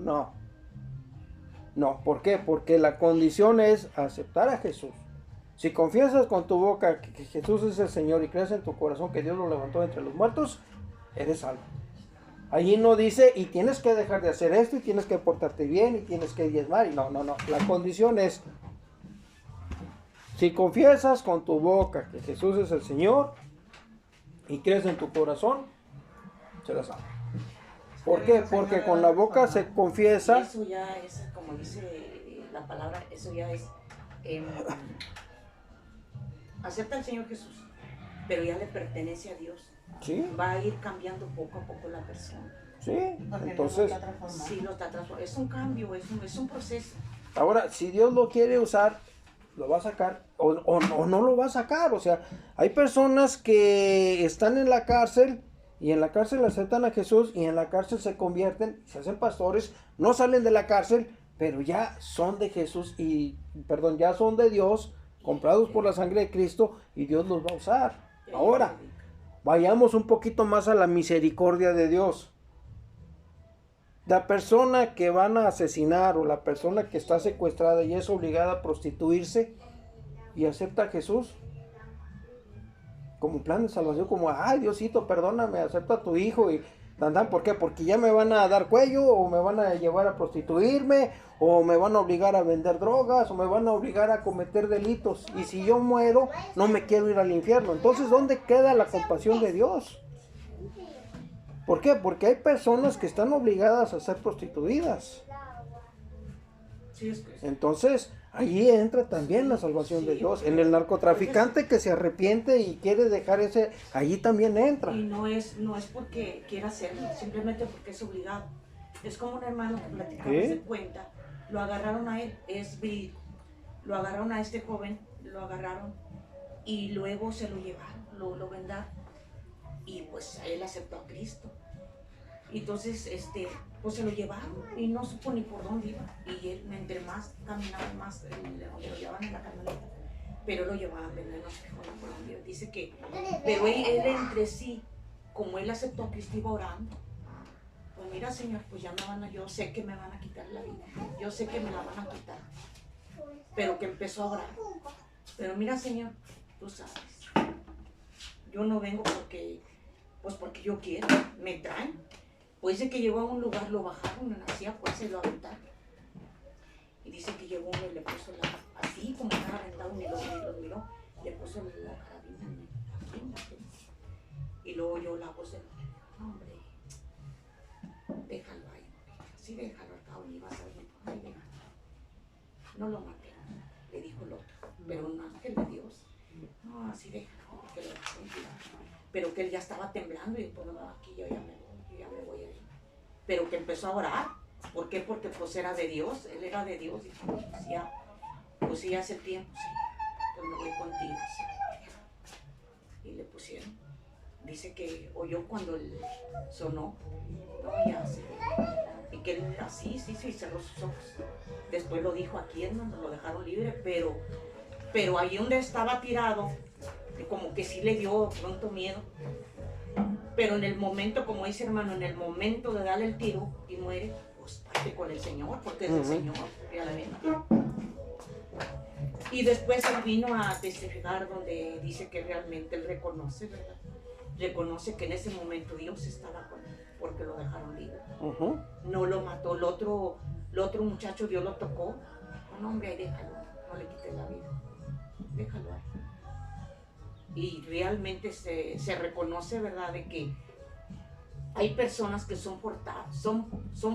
Speaker 1: No, ¿por qué? Porque la condición es aceptar a Jesús. Si confiesas con tu boca que Jesús es el Señor y crees en tu corazón que Dios lo levantó entre los muertos, eres salvo. Allí no dice, y tienes que dejar de hacer esto, y tienes que portarte bien, y tienes que diezmar. Y no. La condición es, si confiesas con tu boca que Jesús es el Señor, y crees en tu corazón, serás salvo. ¿Por qué? Porque con la boca se confiesa.
Speaker 3: Eso ya es, como dice la palabra, eso ya es, acepta al Señor Jesús, pero ya le pertenece a Dios.
Speaker 1: ¿Sí?
Speaker 3: Va a ir cambiando poco a poco la persona.
Speaker 1: Sí, entonces
Speaker 3: sí, lo está transformando. Es un cambio, es un proceso.
Speaker 1: Ahora, si Dios lo quiere usar, lo va a sacar o no lo va a sacar. O sea, hay personas que están en la cárcel y en la cárcel aceptan a Jesús y en la cárcel se convierten, se hacen pastores, no salen de la cárcel, pero ya son de Jesús ya son de Dios, comprados por la sangre de Cristo, y Dios los va a usar. Ahora, vayamos un poquito más a la misericordia de Dios. La persona que van a asesinar o la persona que está secuestrada y es obligada a prostituirse y acepta a Jesús como plan de salvación, como, ay, Diosito, perdóname, acepta a tu hijo y ¿por qué? Porque ya me van a dar cuello, o me van a llevar a prostituirme, o me van a obligar a vender drogas, o me van a obligar a cometer delitos. Y si yo muero, no me quiero ir al infierno. Entonces, ¿dónde queda la compasión de Dios? ¿Por qué? Porque hay personas que están obligadas a ser prostituidas. Entonces, ahí entra también la salvación de Dios. En el narcotraficante que se arrepiente y quiere dejar ese, allí también entra.
Speaker 3: Y no es porque quiera hacerlo, simplemente porque es obligado. Es como un hermano que platicaba, se cuenta, lo agarraron a él, es verídico, lo agarraron a este joven, lo agarraron y luego se lo llevaron, lo vendaron y pues él aceptó a Cristo. Entonces, pues se lo llevaron y no supo ni por dónde iba. Y él, entre más caminaba, más lo llevaban en la camioneta. Pero lo llevaban, ¿verdad? No se fijó ni por dónde iba. Dice que, pero él entre sí, como él aceptó a Cristo, iba orando. Pues mira, Señor, pues ya yo sé que me van a quitar la vida. Yo sé que me la van a quitar. Pero que empezó a orar. Pero mira, Señor, tú sabes. Yo no vengo porque yo quiero, me traen. Pues dice que llegó a un lugar, lo bajaron en la silla, pues se lo aventaron. Y dice que llegó uno y le puso así como estaba aventado, y lo miró, le puso la carabina aquí en la frente. Y luego oyó la voz del hombre, déjalo ahí, así déjalo al cabo, y vas a ver, ay, déjalo. No lo maté, le dijo el otro, pero un ángel de Dios. No, así déjalo, que lo dejaron tirar. Pero que él ya estaba temblando y pues no, aquí yo ya me voy a ir. Pero que empezó a orar. ¿Por qué? Porque pues era de Dios, él era de Dios. Dijo, pues sí, hace tiempo, sí, pues me voy contigo, sí. Y le pusieron. Dice que oyó cuando él sonó, no, ya se y que él así, sí, cerró sus ojos. Después lo dijo aquí, nos lo dejaron libre, pero ahí donde estaba tirado, como que sí le dio pronto miedo. Pero en el momento, como dice hermano, en el momento de darle el tiro y muere, pues parte con el Señor, porque es el Señor, realmente. Y después él vino a testificar donde dice que realmente él reconoce, ¿verdad? Reconoce que en ese momento Dios estaba con él, porque lo dejaron libre. No lo mató, el otro muchacho Dios lo tocó. No, hombre, ahí déjalo, no le quites la vida, déjalo ahí. Y realmente se reconoce, ¿verdad?, de que hay personas que son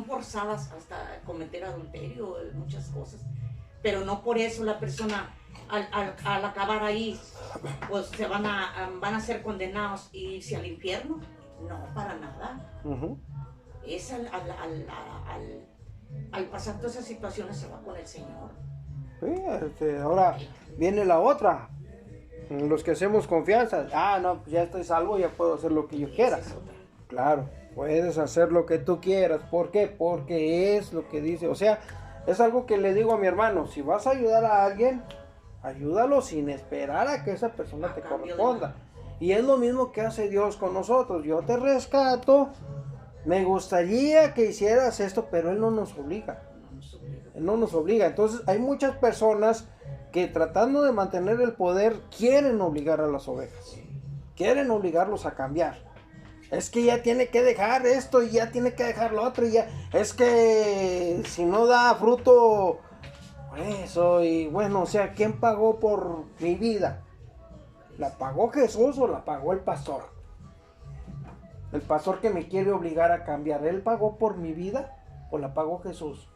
Speaker 3: forzadas hasta cometer adulterio, muchas cosas, pero no por eso la persona al acabar ahí pues se van a ser condenados y irse al infierno. No, para nada. Es al pasar todas esas situaciones se va con el Señor.
Speaker 1: Sí, ahora viene la otra. Los que hacemos confianza, no, pues ya estoy salvo, ya puedo hacer lo que yo quiera. Claro, puedes hacer lo que tú quieras. ¿Por qué? Porque es lo que dice. O sea, es algo que le digo a mi hermano, si vas a ayudar a alguien, ayúdalo sin esperar a que esa persona te corresponda. Y es lo mismo que hace Dios con nosotros. Yo te rescato, me gustaría que hicieras esto, pero Él no nos obliga. Él no nos obliga. Entonces hay muchas personas que tratando de mantener el poder quieren obligar a las ovejas, quieren obligarlos a cambiar. Es que ya tiene que dejar esto y ya tiene que dejar lo otro y ya, es que si no da fruto eso. Y bueno, o sea, ¿quién pagó por mi vida? ¿La pagó Jesús o la pagó el pastor? El pastor que me quiere obligar a cambiar, ¿él pagó por mi vida o la pagó Jesús?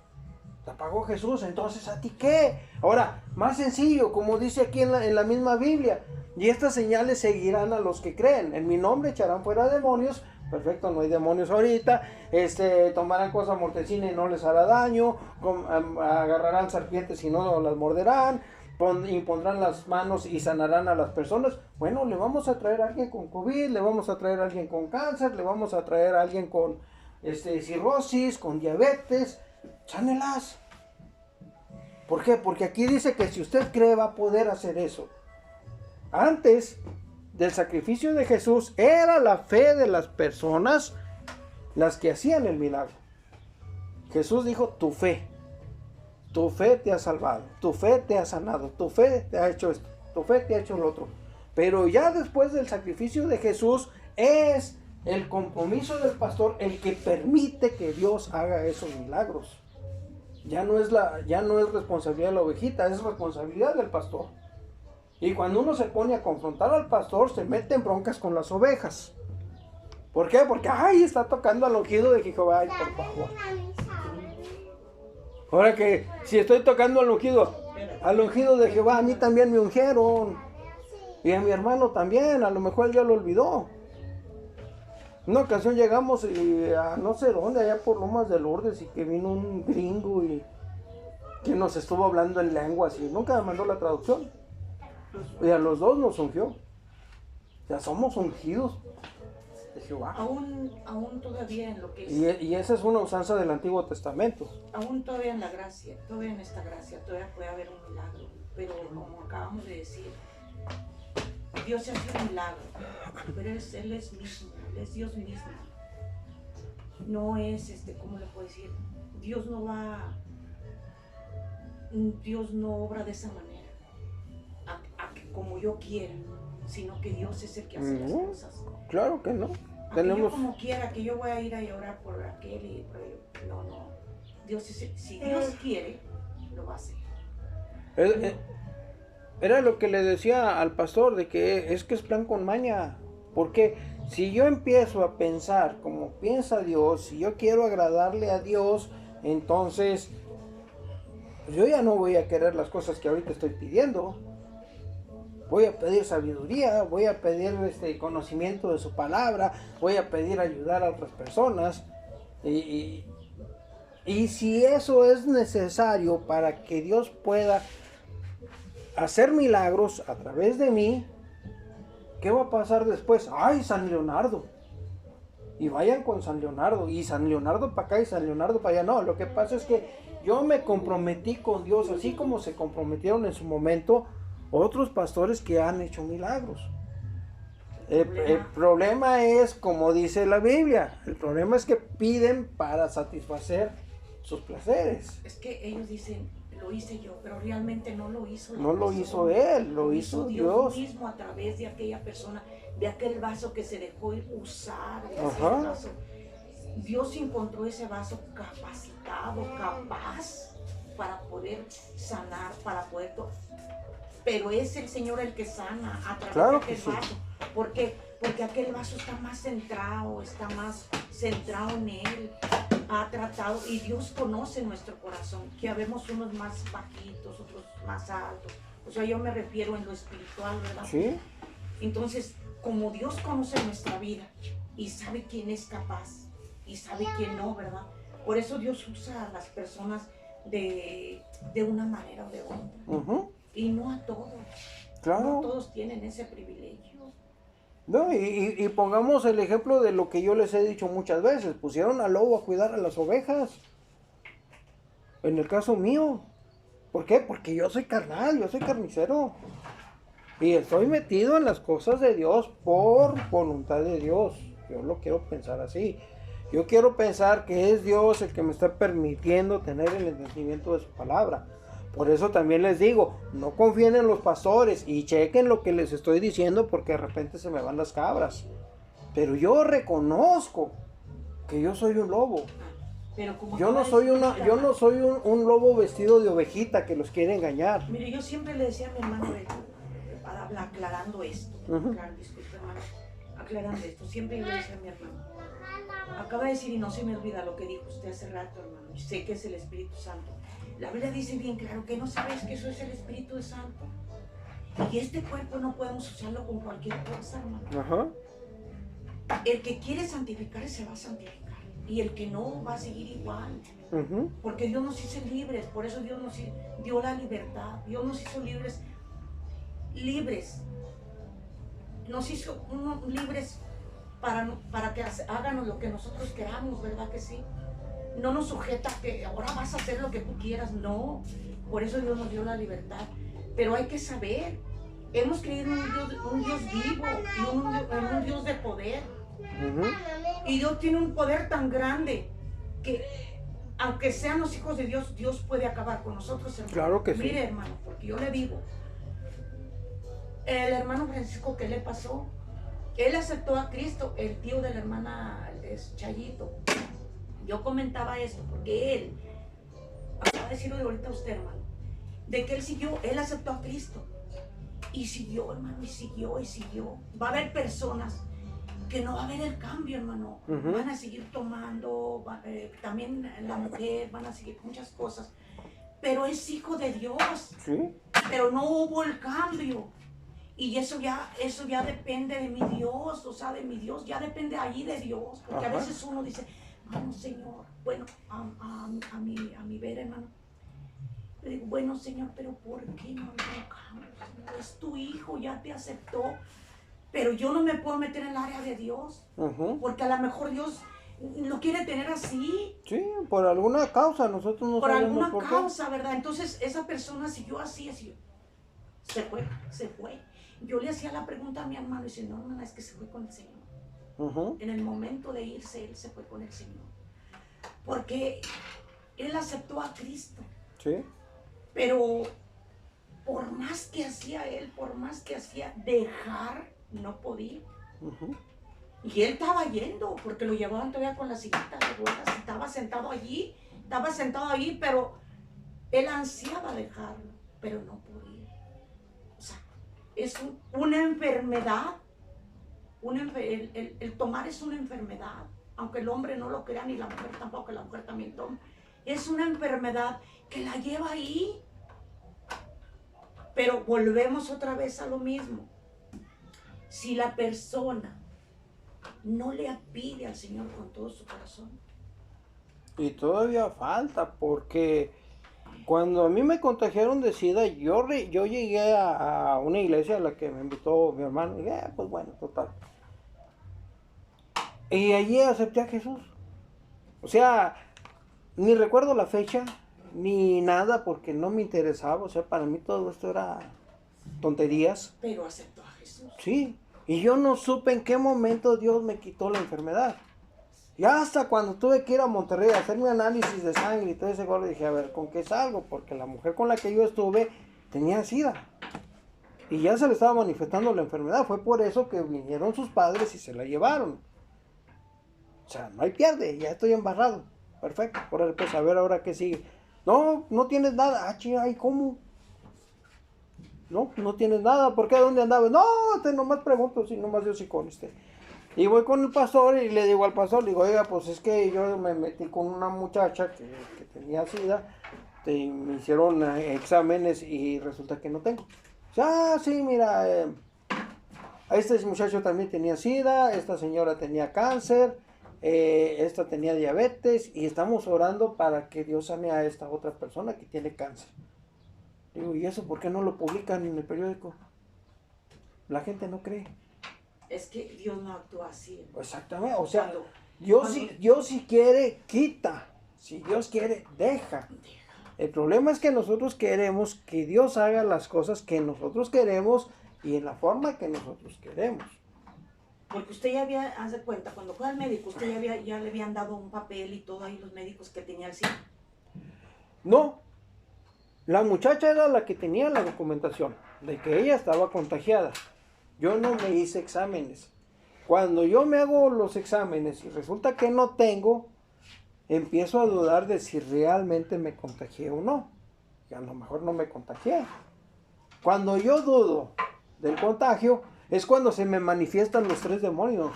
Speaker 1: La pagó Jesús, entonces ¿a ti qué? Ahora, más sencillo, como dice aquí en la misma Biblia, y estas señales seguirán a los que creen. En mi nombre echarán fuera demonios. Perfecto, no hay demonios ahorita. Tomarán cosa mortecina y no les hará daño. Agarrarán serpientes y no las morderán. Impondrán las manos y sanarán a las personas. Bueno, le vamos a traer a alguien con COVID, le vamos a traer a alguien con cáncer, le vamos a traer a alguien con cirrosis, con diabetes. Sánelas. ¿Por qué? Porque aquí dice que si usted cree va a poder hacer eso. Antes del sacrificio de Jesús era la fe de las personas las que hacían el milagro. Jesús dijo, tu fe te ha salvado, tu fe te ha sanado, tu fe te ha hecho esto, tu fe te ha hecho lo otro. Pero ya después del sacrificio de Jesús, es el compromiso del pastor el que permite que Dios haga esos milagros. Ya no es responsabilidad de la ovejita, es responsabilidad del pastor. Y cuando uno se pone a confrontar al pastor, se mete en broncas con las ovejas. ¿Por qué? Porque, ay, está tocando al ungido de Jehová. Ay, por favor. Ahora que si estoy tocando al ungido de Jehová, a mí también me ungieron. Y a mi hermano también, a lo mejor él ya lo olvidó. Una ocasión llegamos a no sé dónde, allá por Lomas de Lourdes, y que vino un gringo y que nos estuvo hablando en lenguas y nunca me mandó la traducción. Y a los dos nos ungió. Ya somos ungidos de Jehová.
Speaker 3: Aún todavía en lo que es.
Speaker 1: Y esa es una usanza del Antiguo Testamento.
Speaker 3: Aún todavía en la gracia, todavía en esta gracia, todavía puede haber un milagro. Pero como acabamos de decir, Dios hace un milagro, pero Él es mismo, Él es Dios mismo. No es, ¿cómo le puedo decir? Dios no obra de esa manera, como yo quiera, sino que Dios es el que hace las cosas.
Speaker 1: Claro que no.
Speaker 3: Yo como quiera, que yo voy a ir a orar por aquel y por él. No. Dios si Dios quiere, lo va a hacer.
Speaker 1: Era lo que le decía al pastor, de que es plan con maña. Porque si yo empiezo a pensar como piensa Dios, si yo quiero agradarle a Dios, entonces yo ya no voy a querer las cosas que ahorita estoy pidiendo. Voy a pedir sabiduría, voy a pedir conocimiento de su palabra, voy a pedir ayudar a otras personas. Y si eso es necesario para que Dios pueda hacer milagros a través de mí, ¿qué va a pasar después? ¡Ay, San Leonardo! Y vayan con San Leonardo, y San Leonardo para acá y San Leonardo para allá. No, lo que pasa es que yo me comprometí con Dios, así como se comprometieron en su momento otros pastores que han hecho milagros. El problema es, como dice la Biblia, el problema es que piden para satisfacer sus placeres.
Speaker 3: Es que ellos dicen, lo hice yo, pero realmente no lo hizo.
Speaker 1: No lo hizo él, lo hizo Dios
Speaker 3: mismo a través de aquella persona, de aquel vaso que se dejó usar. Vaso. Dios encontró ese vaso capacitado, capaz para poder sanar, para poder... Pero es el Señor el que sana a través de aquel vaso. Porque aquel vaso está más centrado en Él. Ha tratado, y Dios conoce nuestro corazón, que habemos unos más bajitos, otros más altos. O sea, yo me refiero en lo espiritual, ¿verdad?
Speaker 1: Sí.
Speaker 3: Entonces, como Dios conoce nuestra vida y sabe quién es capaz y sabe quién no, ¿verdad? Por eso Dios usa a las personas de una manera o de otra. Y no a todos.
Speaker 1: Claro.
Speaker 3: No todos tienen ese privilegio.
Speaker 1: No, y pongamos el ejemplo de lo que yo les he dicho muchas veces. Pusieron al lobo a cuidar a las ovejas. En el caso mío. ¿Por qué? Porque yo soy carnal, yo soy carnicero. Y estoy metido en las cosas de Dios por voluntad de Dios. Yo lo quiero pensar así. Yo quiero pensar que es Dios el que me está permitiendo tener el entendimiento de su palabra. Por eso también les digo, no confíen en los pastores y chequen lo que les estoy diciendo, porque de repente se me van las cabras. Pero yo reconozco que yo soy un lobo.
Speaker 3: Pero como
Speaker 1: yo no soy un lobo vestido de ovejita que los quiere engañar.
Speaker 3: Mire, yo siempre le decía a mi hermano, aclarando esto, disculpe hermano, aclarando esto, siempre yo le decía a mi hermano, acaba de decir y no se me olvida lo que dijo usted hace rato, hermano, sé que es el Espíritu Santo. La Biblia dice bien claro que no sabes que eso es el Espíritu Santo. Y este cuerpo no podemos usarlo con cualquier cosa, hermano. El que quiere santificar se va a santificar. Y el que no va a seguir igual. Porque Dios nos hizo libres. Por eso Dios nos dio la libertad. Dios nos hizo libres. Nos hizo libres para que háganos lo que nosotros queramos, ¿verdad que sí? No nos sujeta que ahora vas a hacer lo que tú quieras, no. Por eso Dios nos dio la libertad. Pero hay que saber, hemos creído en un Dios vivo, en un Dios de poder. Y Dios tiene un poder tan grande que aunque sean los hijos de Dios, Dios puede acabar con nosotros, hermano.
Speaker 1: Claro que sí.
Speaker 3: Mire, hermano, porque yo le digo, el hermano Francisco, ¿qué le pasó? Él aceptó a Cristo, el tío de la hermana es Chayito. Yo comentaba esto porque él, acaba de decirlo de ahorita a usted, hermano, de que él aceptó a Cristo. Y siguió, hermano, y siguió. Va a haber personas que no va a haber el cambio, hermano. Van a seguir tomando, también la mujer, van a seguir muchas cosas. Pero es hijo de Dios.
Speaker 1: Sí.
Speaker 3: Pero no hubo el cambio. Y eso ya depende de mi Dios, o sea, de mi Dios, ya depende allí de Dios. Porque a veces uno dice, bueno, Señor, bueno, a mi ver, hermano. Le digo, bueno, Señor, pero ¿por qué no lo cambio, Señor? Es tu hijo, ya te aceptó. Pero yo no me puedo meter en el área de Dios. Porque a lo mejor Dios lo quiere tener así.
Speaker 1: Sí, por alguna causa, nosotros no
Speaker 3: por
Speaker 1: sabemos
Speaker 3: alguna
Speaker 1: por
Speaker 3: causa, ¿verdad? Entonces esa persona siguió así. Se fue. Yo le hacía la pregunta a mi hermano y dice, no, hermana, es que se fue con el Señor. En el momento de irse, él se fue con el Señor. Porque él aceptó a Cristo.
Speaker 1: Sí.
Speaker 3: Pero por más que hacía, dejar, no podía. Y él estaba yendo, porque lo llevaban todavía con la sillita de ruedas, estaba sentado allí, pero él ansiaba dejarlo, pero no podía. O sea, es una enfermedad, el tomar es una enfermedad, aunque el hombre no lo crea, ni la mujer tampoco, que la mujer también toma. Es una enfermedad que la lleva ahí. Pero volvemos otra vez a lo mismo. Si la persona no le pide al Señor con todo su corazón.
Speaker 1: Y todavía falta, porque cuando a mí me contagiaron de SIDA, yo llegué a una iglesia a la que me invitó mi hermano, y dije, pues bueno, total. Y allí acepté a Jesús. O sea, ni recuerdo la fecha, ni nada, porque no me interesaba. O sea, para mí todo esto era tonterías.
Speaker 3: Pero aceptó a Jesús.
Speaker 1: Sí, y yo no supe en qué momento Dios me quitó la enfermedad. Ya hasta cuando tuve que ir a Monterrey a hacerme análisis de sangre y todo ese gordo, dije, a ver, ¿con qué salgo? Porque la mujer con la que yo estuve tenía SIDA. Y ya se le estaba manifestando la enfermedad. Fue por eso que vinieron sus padres y se la llevaron. O sea, no hay pierde, ya estoy embarrado. Perfecto, por pues a ver ahora qué sigue. No, no tienes nada. Ah, chinga, ¿y cómo? No tienes nada. ¿Por qué? ¿Dónde andabas? No, nomás pregunto, si nomás yo sí con Y voy con el pastor y le digo al pastor, le digo, oiga, pues es que yo me metí con una muchacha que tenía SIDA, me hicieron exámenes y resulta que no tengo. Sí, mira, este muchacho también tenía SIDA, esta señora tenía cáncer, esta tenía diabetes y estamos orando para que Dios sane a esta otra persona que tiene cáncer. Digo, ¿y eso por qué no lo publican en el periódico? La gente no cree.
Speaker 3: Es que Dios no actúa así.
Speaker 1: Exactamente, o sea, Dios si quiere, quita. Si Dios quiere, deja. El problema es que nosotros queremos que Dios haga las cosas que nosotros queremos y en la forma que nosotros queremos.
Speaker 3: Porque usted ya había, haz de cuenta, cuando fue al médico, usted ya le habían dado un papel y todo ahí los médicos que tenía el SIDA.
Speaker 1: No, la muchacha era la que tenía la documentación de que ella estaba contagiada. Yo no me hice exámenes. Cuando yo me hago los exámenes y resulta que no tengo, empiezo a dudar de si realmente me contagié o no. Y a lo mejor no me contagié. Cuando yo dudo del contagio, es cuando se me manifiestan los 3 demonios.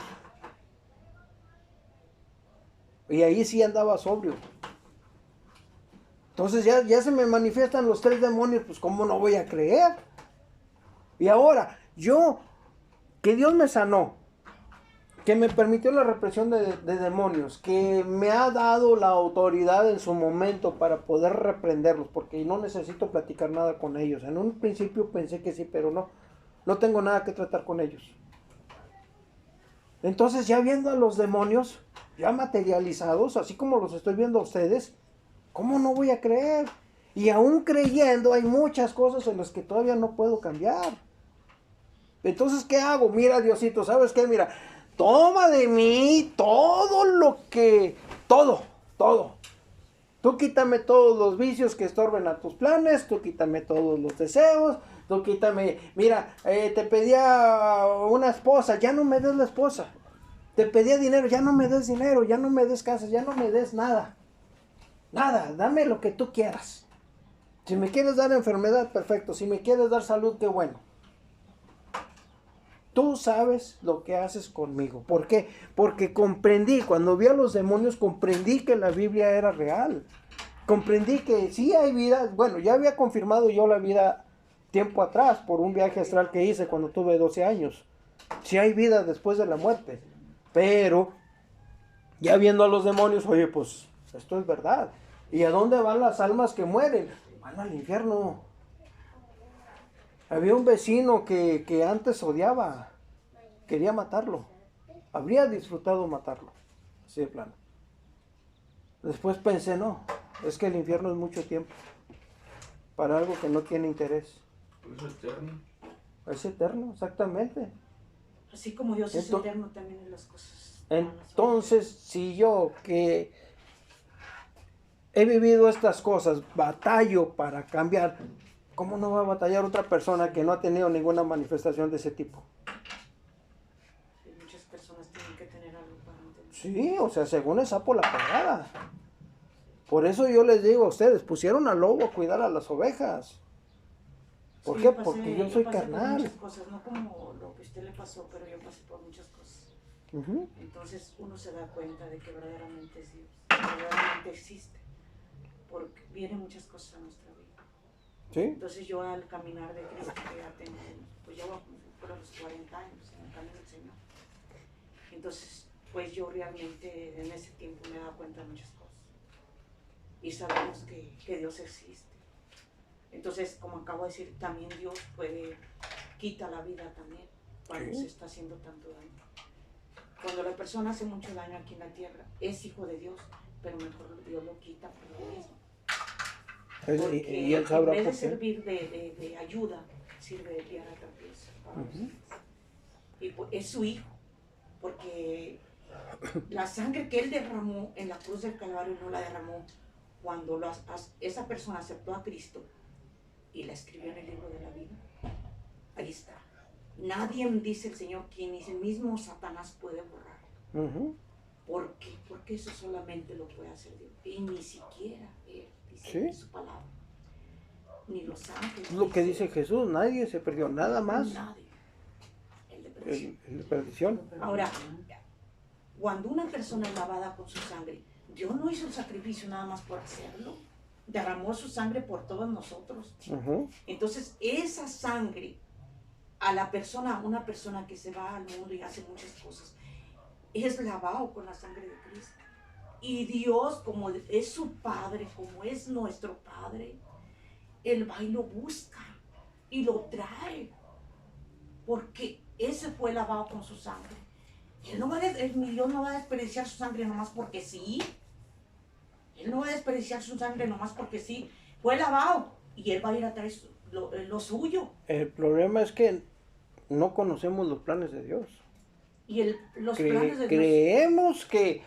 Speaker 1: Y ahí sí andaba sobrio. Entonces ya se me manifiestan los 3 demonios, pues ¿cómo no voy a creer? Y ahora, que Dios me sanó, que me permitió la represión de demonios, que me ha dado la autoridad en su momento para poder reprenderlos, porque no necesito platicar nada con ellos. En un principio pensé que sí, pero no tengo nada que tratar con ellos. Entonces ya viendo a los demonios, ya materializados, así como los estoy viendo a ustedes, ¿cómo no voy a creer? Y aún creyendo hay muchas cosas en las que todavía no puedo cambiar. Entonces, ¿qué hago? Mira, Diosito, ¿sabes qué? Mira, toma de mí todo Tú quítame todos los vicios que estorben a tus planes, tú quítame todos los deseos, tú quítame, mira, te pedía una esposa, ya no me des la esposa. Te pedía dinero, ya no me des dinero, ya no me des casas, ya no me des nada. Nada, dame lo que tú quieras. Si me quieres dar enfermedad, perfecto. Si me quieres dar salud, qué bueno. Tú sabes lo que haces conmigo. ¿Por qué? Porque comprendí, cuando vi a los demonios, comprendí que la Biblia era real. Comprendí que sí hay vida. Bueno, ya había confirmado yo la vida tiempo atrás por un viaje astral que hice cuando tuve 12 años. Sí hay vida después de la muerte. Pero, ya viendo a los demonios, oye, pues esto es verdad. ¿Y a dónde van las almas que mueren? Van al infierno. Había un vecino que antes odiaba, quería matarlo. Habría disfrutado matarlo, así de plano. Después pensé, no, es que el infierno es mucho tiempo para algo que no tiene interés.
Speaker 2: Es eterno.
Speaker 1: Es eterno, exactamente.
Speaker 3: Así como Dios es eterno también en las cosas.
Speaker 1: Entonces, si yo que he vivido estas cosas, batallo para cambiar, ¿cómo no va a batallar otra persona que no ha tenido ninguna manifestación de ese tipo?
Speaker 3: Muchas personas tienen que tener algo para entender.
Speaker 1: Sí, o sea, según el sapo la pagada. Por eso yo les digo a ustedes, pusieron al lobo a cuidar a las ovejas. ¿Por qué? Porque yo soy carnal.
Speaker 3: Por muchas cosas, no como lo que a usted le pasó, pero yo pasé por muchas cosas. Entonces uno se da cuenta de que verdaderamente es Dios, verdaderamente existe, porque vienen muchas cosas a nuestra vida.
Speaker 1: ¿Sí?
Speaker 3: Entonces yo al caminar de Cristo, que ya tengo, pues ya voy por los 40 años en el camino del Señor. Entonces, pues yo realmente en ese tiempo me he dado cuenta de muchas cosas. Y sabemos que Dios existe. Entonces, como acabo de decir, también Dios quita la vida también cuando se está haciendo tanto daño. Cuando la persona hace mucho daño aquí en la tierra, es hijo de Dios, pero mejor Dios lo quita por lo mismo. Porque
Speaker 1: y él sabrá
Speaker 3: en vez de
Speaker 1: por qué.
Speaker 3: servir de ayuda, sirve de piedra de tropiezo. Y pues, es su hijo, porque la sangre que él derramó en la cruz del Calvario no la derramó cuando esa persona aceptó a Cristo y la escribió en el libro de la vida. Ahí está. Nadie, dice el Señor, quien ni el mismo Satanás puede borrar. ¿Por qué? Porque eso solamente lo puede hacer Dios. Y ni siquiera Él, dice en su palabra. Ni los ángeles.
Speaker 1: Lo que dice Jesús, nadie se perdió, nada más.
Speaker 3: Nadie. El de perdición.
Speaker 1: El de perdición.
Speaker 3: Ahora, cuando una persona es lavada con su sangre, Dios no hizo el sacrificio nada más por hacerlo. Derramó su sangre por todos nosotros. Entonces, esa sangre a una persona que se va al mundo y hace muchas cosas, es lavado con la sangre de Cristo. Y Dios, como es su Padre, como es nuestro Padre, Él va y lo busca y lo trae, porque ese fue lavado con su sangre. Dios no va a desperdiciar su sangre nomás porque sí. Él no va a desperdiciar su sangre nomás porque sí. Fue lavado y Él va a ir a traer lo suyo.
Speaker 1: El problema es que no conocemos los planes de Dios.
Speaker 3: Y los planes de Dios.
Speaker 1: Creemos que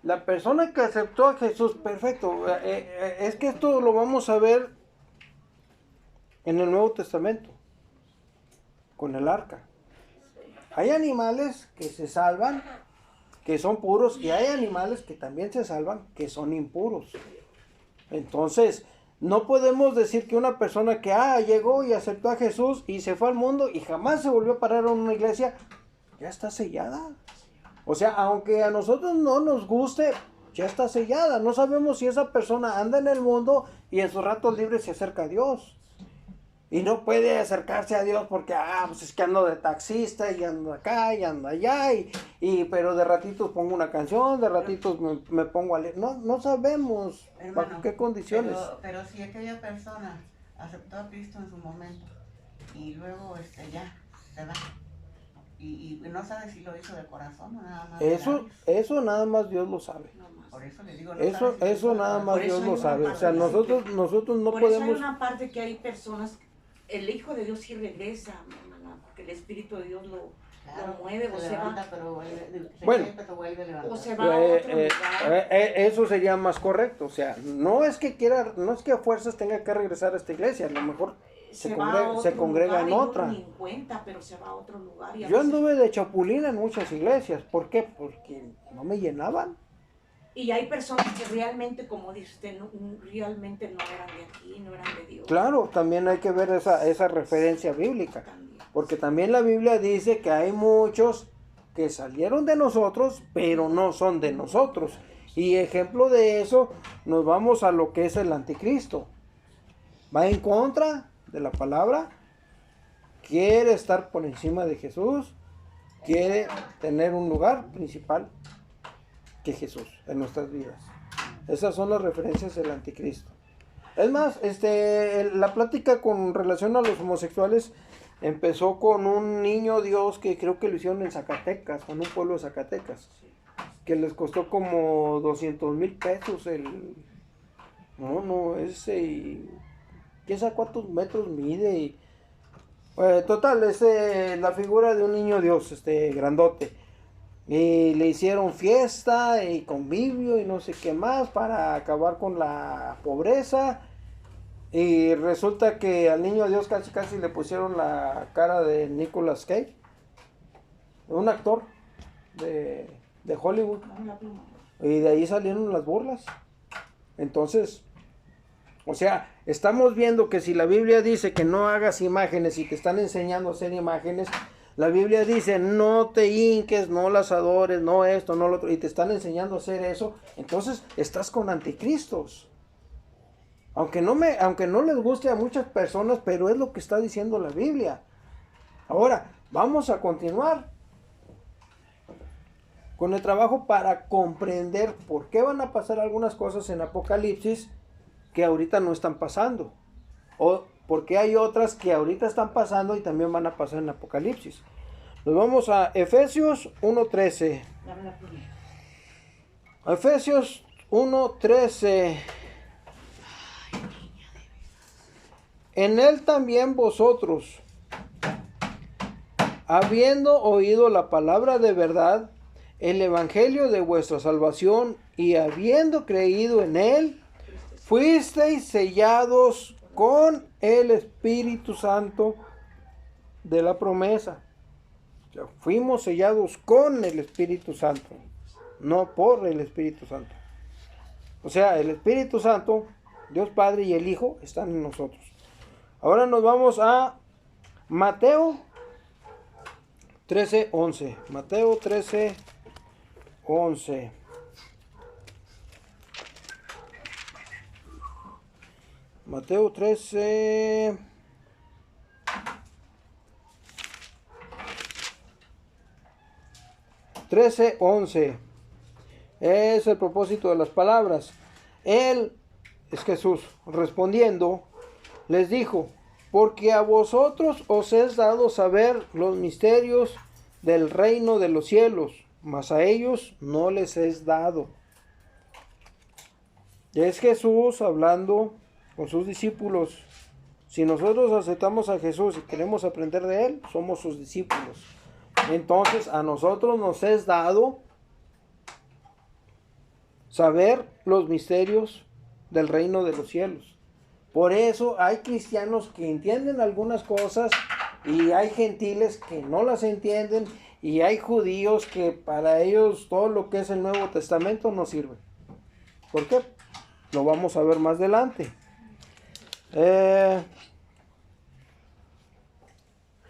Speaker 1: la persona que aceptó a Jesús, perfecto, es que esto lo vamos a ver en el Nuevo Testamento, con el arca. Hay animales que se salvan, que son puros, y hay animales que también se salvan, que son impuros. Entonces, no podemos decir que una persona que llegó y aceptó a Jesús y se fue al mundo y jamás se volvió a parar en una iglesia, ya está sellada. O sea, aunque a nosotros no nos guste, ya está sellada. No sabemos si esa persona anda en el mundo y en sus ratos libres se acerca a Dios. Y no puede acercarse a Dios porque, pues es que ando de taxista y ando acá y ando allá, pero de ratitos pongo una canción, de ratitos me pongo a leer. No sabemos bajo qué condiciones.
Speaker 4: Pero si aquella persona aceptó a Cristo en su momento y luego ya se va y no sabe si lo hizo de corazón o nada más.
Speaker 1: Eso nada más Dios lo sabe.
Speaker 4: Por eso le digo,
Speaker 1: eso nada más Dios lo sabe. O sea, nosotros no
Speaker 3: por
Speaker 1: podemos.
Speaker 3: Eso hay una parte que hay personas, el Hijo de Dios sí regresa, hermana, porque el Espíritu de Dios lo mueve o
Speaker 4: se
Speaker 3: se
Speaker 4: levanta,
Speaker 3: va.
Speaker 4: pero vuelve, se
Speaker 1: Bueno.
Speaker 4: cae, pero vuelve a levantar.
Speaker 3: O se va a otro lugar.
Speaker 1: Eso sería más correcto. O sea, no es que a fuerzas tenga que regresar a esta iglesia. A lo mejor se congrega en otra.
Speaker 3: Ni en cuenta, pero se va a otro lugar. Y a
Speaker 1: Yo
Speaker 3: veces-
Speaker 1: anduve de chapulín en muchas iglesias. ¿Por qué? Porque no me llenaban.
Speaker 3: Y hay personas que realmente, como dice usted, realmente no eran de aquí, no eran de Dios.
Speaker 1: Claro, también hay que ver esa referencia bíblica.
Speaker 3: También.
Speaker 1: Porque también la Biblia dice que hay muchos que salieron de nosotros, pero no son de nosotros. Y ejemplo de eso, nos vamos a lo que es el anticristo. Va en contra de la palabra, quiere estar por encima de Jesús, quiere tener un lugar principal que Jesús en nuestras vidas. Esas son las referencias del anticristo. Es más, la plática con relación a los homosexuales empezó con un niño Dios que creo que lo hicieron en Zacatecas, en un pueblo de Zacatecas, que les costó como 200,000 pesos el mono ese, y quién sabe cuántos metros mide, y total, es la figura de un niño Dios, grandote, y le hicieron fiesta y convivio y no sé qué más para acabar con la pobreza. Y resulta que al niño Dios casi le pusieron la cara de Nicolas Cage, un actor de Hollywood. Y de ahí salieron las burlas. Entonces, o sea, estamos viendo que si la Biblia dice que no hagas imágenes y te están enseñando a hacer imágenes, la Biblia dice no te hinques, no las adores, no esto, no lo otro, y te están enseñando a hacer eso, entonces estás con anticristos. Aunque no les guste a muchas personas, pero es lo que está diciendo la Biblia. Ahora, vamos a continuar con el trabajo para comprender por qué van a pasar algunas cosas en Apocalipsis que ahorita no están pasando. O porque hay otras que ahorita están pasando y también van a pasar en Apocalipsis. Nos vamos a Efesios 1:13. Efesios 1:13. En él también vosotros, habiendo oído la palabra de verdad, el evangelio de vuestra salvación, y habiendo creído en él, fuisteis sellados con el Espíritu Santo de la promesa. O sea, fuimos sellados con el Espíritu Santo, no por el Espíritu Santo. O sea, el Espíritu Santo, Dios Padre y el Hijo están en nosotros. Ahora nos vamos a Mateo 13:11. Mateo 13:11. Mateo 13. Es el propósito de las palabras. Él, es Jesús, respondiendo, les dijo, porque a vosotros os es dado saber los misterios del reino de los cielos, mas a ellos no les es dado. Es Jesús hablando con sus discípulos. Si nosotros aceptamos a Jesús y queremos aprender de Él, somos sus discípulos. Entonces a nosotros nos es dado saber los misterios del reino de los cielos. Por eso hay cristianos que entienden algunas cosas y hay gentiles que no las entienden y hay judíos que para ellos todo lo que es el Nuevo Testamento no sirve. ¿Por qué? Lo vamos a ver más adelante.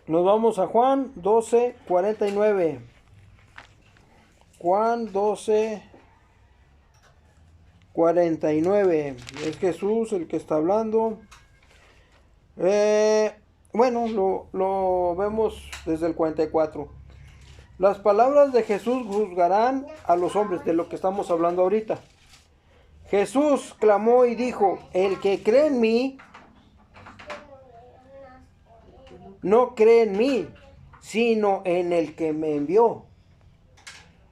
Speaker 1: Nos vamos a Juan 12:49. Juan 12:49. Es Jesús el que está hablando. Bueno, lo vemos desde el 44. Las palabras de Jesús juzgarán a los hombres, de lo que estamos hablando ahorita. Jesús clamó y dijo, el que cree en mí, no cree en mí, sino en el que me envió.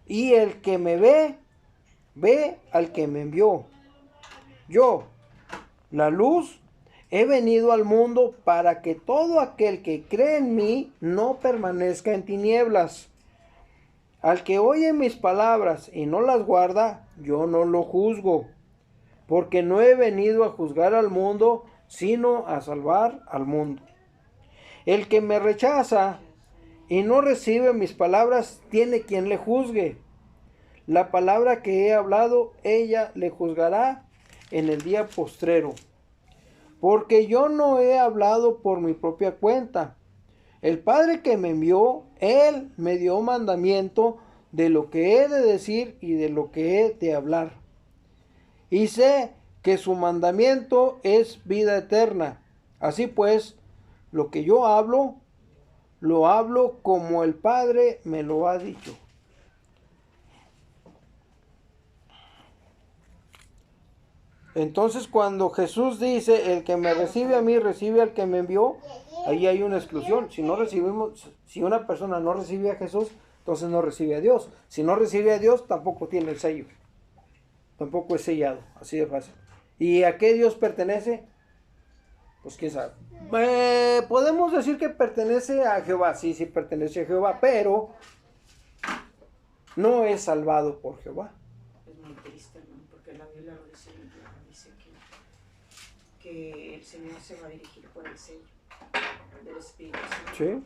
Speaker 1: Y el que me ve, ve al que me envió. Yo, la luz, he venido al mundo para que todo aquel que cree en mí no permanezca en tinieblas. Al que oye mis palabras y no las guarda, yo no lo juzgo, porque no he venido a juzgar al mundo, sino a salvar al mundo. El que me rechaza y no recibe mis palabras, tiene quien le juzgue. La palabra que he hablado, ella le juzgará en el día postrero. Porque yo no he hablado por mi propia cuenta. El Padre que me envió, Él me dio mandamiento de lo que he de decir y de lo que he de hablar. Y sé que su mandamiento es vida eterna. Así pues, lo que yo hablo, lo hablo como el Padre me lo ha dicho. Entonces, cuando Jesús dice, el que me recibe a mí, recibe al que me envió, ahí hay una exclusión. Si una persona no recibe a Jesús, entonces no recibe a Dios. Si no recibe a Dios, tampoco tiene el sello. Tampoco es sellado, así de fácil. ¿Y a qué Dios pertenece? Pues quién sabe. Podemos decir que pertenece a Jehová, sí pertenece a Jehová, pero no es salvado por Jehová.
Speaker 3: Es muy triste, hermano, porque la Biblia lo dice muy claro, dice que el Señor se va a dirigir por el sello del Espíritu Santo.
Speaker 1: Sí.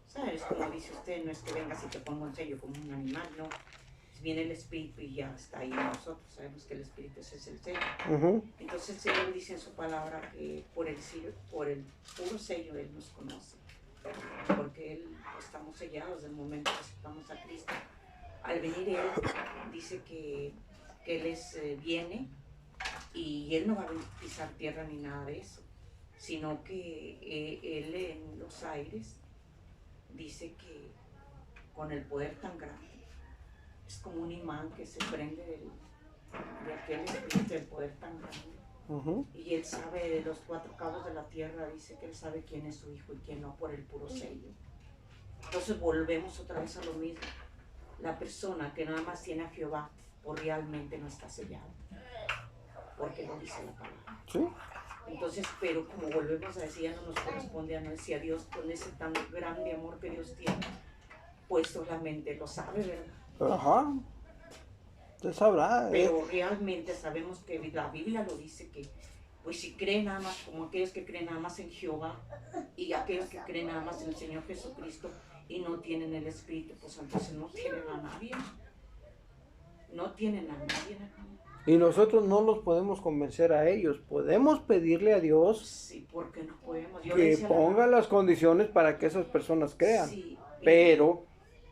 Speaker 3: ¿Sabes? Como dice usted, no es que vengas y te ponga un sello como un animal, no. Viene el Espíritu y ya está ahí en nosotros. Sabemos que el Espíritu es el sello. Entonces el Señor dice en su palabra que por el puro sello Él nos conoce. Porque estamos sellados del momento que aceptamos a Cristo. Al venir Él, dice que Él viene y Él no va a pisar tierra ni nada de eso, sino que Él en los aires dice que con el poder tan grande, es como un imán que se prende de aquel espíritu del poder tan grande. Y Él sabe de los 4 cabos de la tierra, dice que Él sabe quién es su hijo y quién no por el puro sello. Entonces volvemos otra vez a lo mismo. La persona que nada más tiene a Jehová, pues realmente no está sellada, porque lo dice la palabra.
Speaker 1: ¿Sí?
Speaker 3: Entonces, pero como volvemos a decir, ya no nos corresponde a nosotros, si a Dios con ese tan grande amor que Dios tiene, pues solamente lo sabe, ¿verdad?
Speaker 1: Ajá. Usted sabrá.
Speaker 3: Pero realmente sabemos que la Biblia lo dice que, pues si creen nada más, como aquellos que creen nada más en Jehová y aquellos que creen nada más en el Señor Jesucristo y no tienen el Espíritu, pues entonces no tienen a nadie. No tienen a nadie, hermano.
Speaker 1: Y nosotros no los podemos convencer a ellos. Podemos pedirle a Dios
Speaker 3: sí, porque no podemos.
Speaker 1: que ponga las condiciones para que esas personas crean.
Speaker 3: Sí,
Speaker 1: pero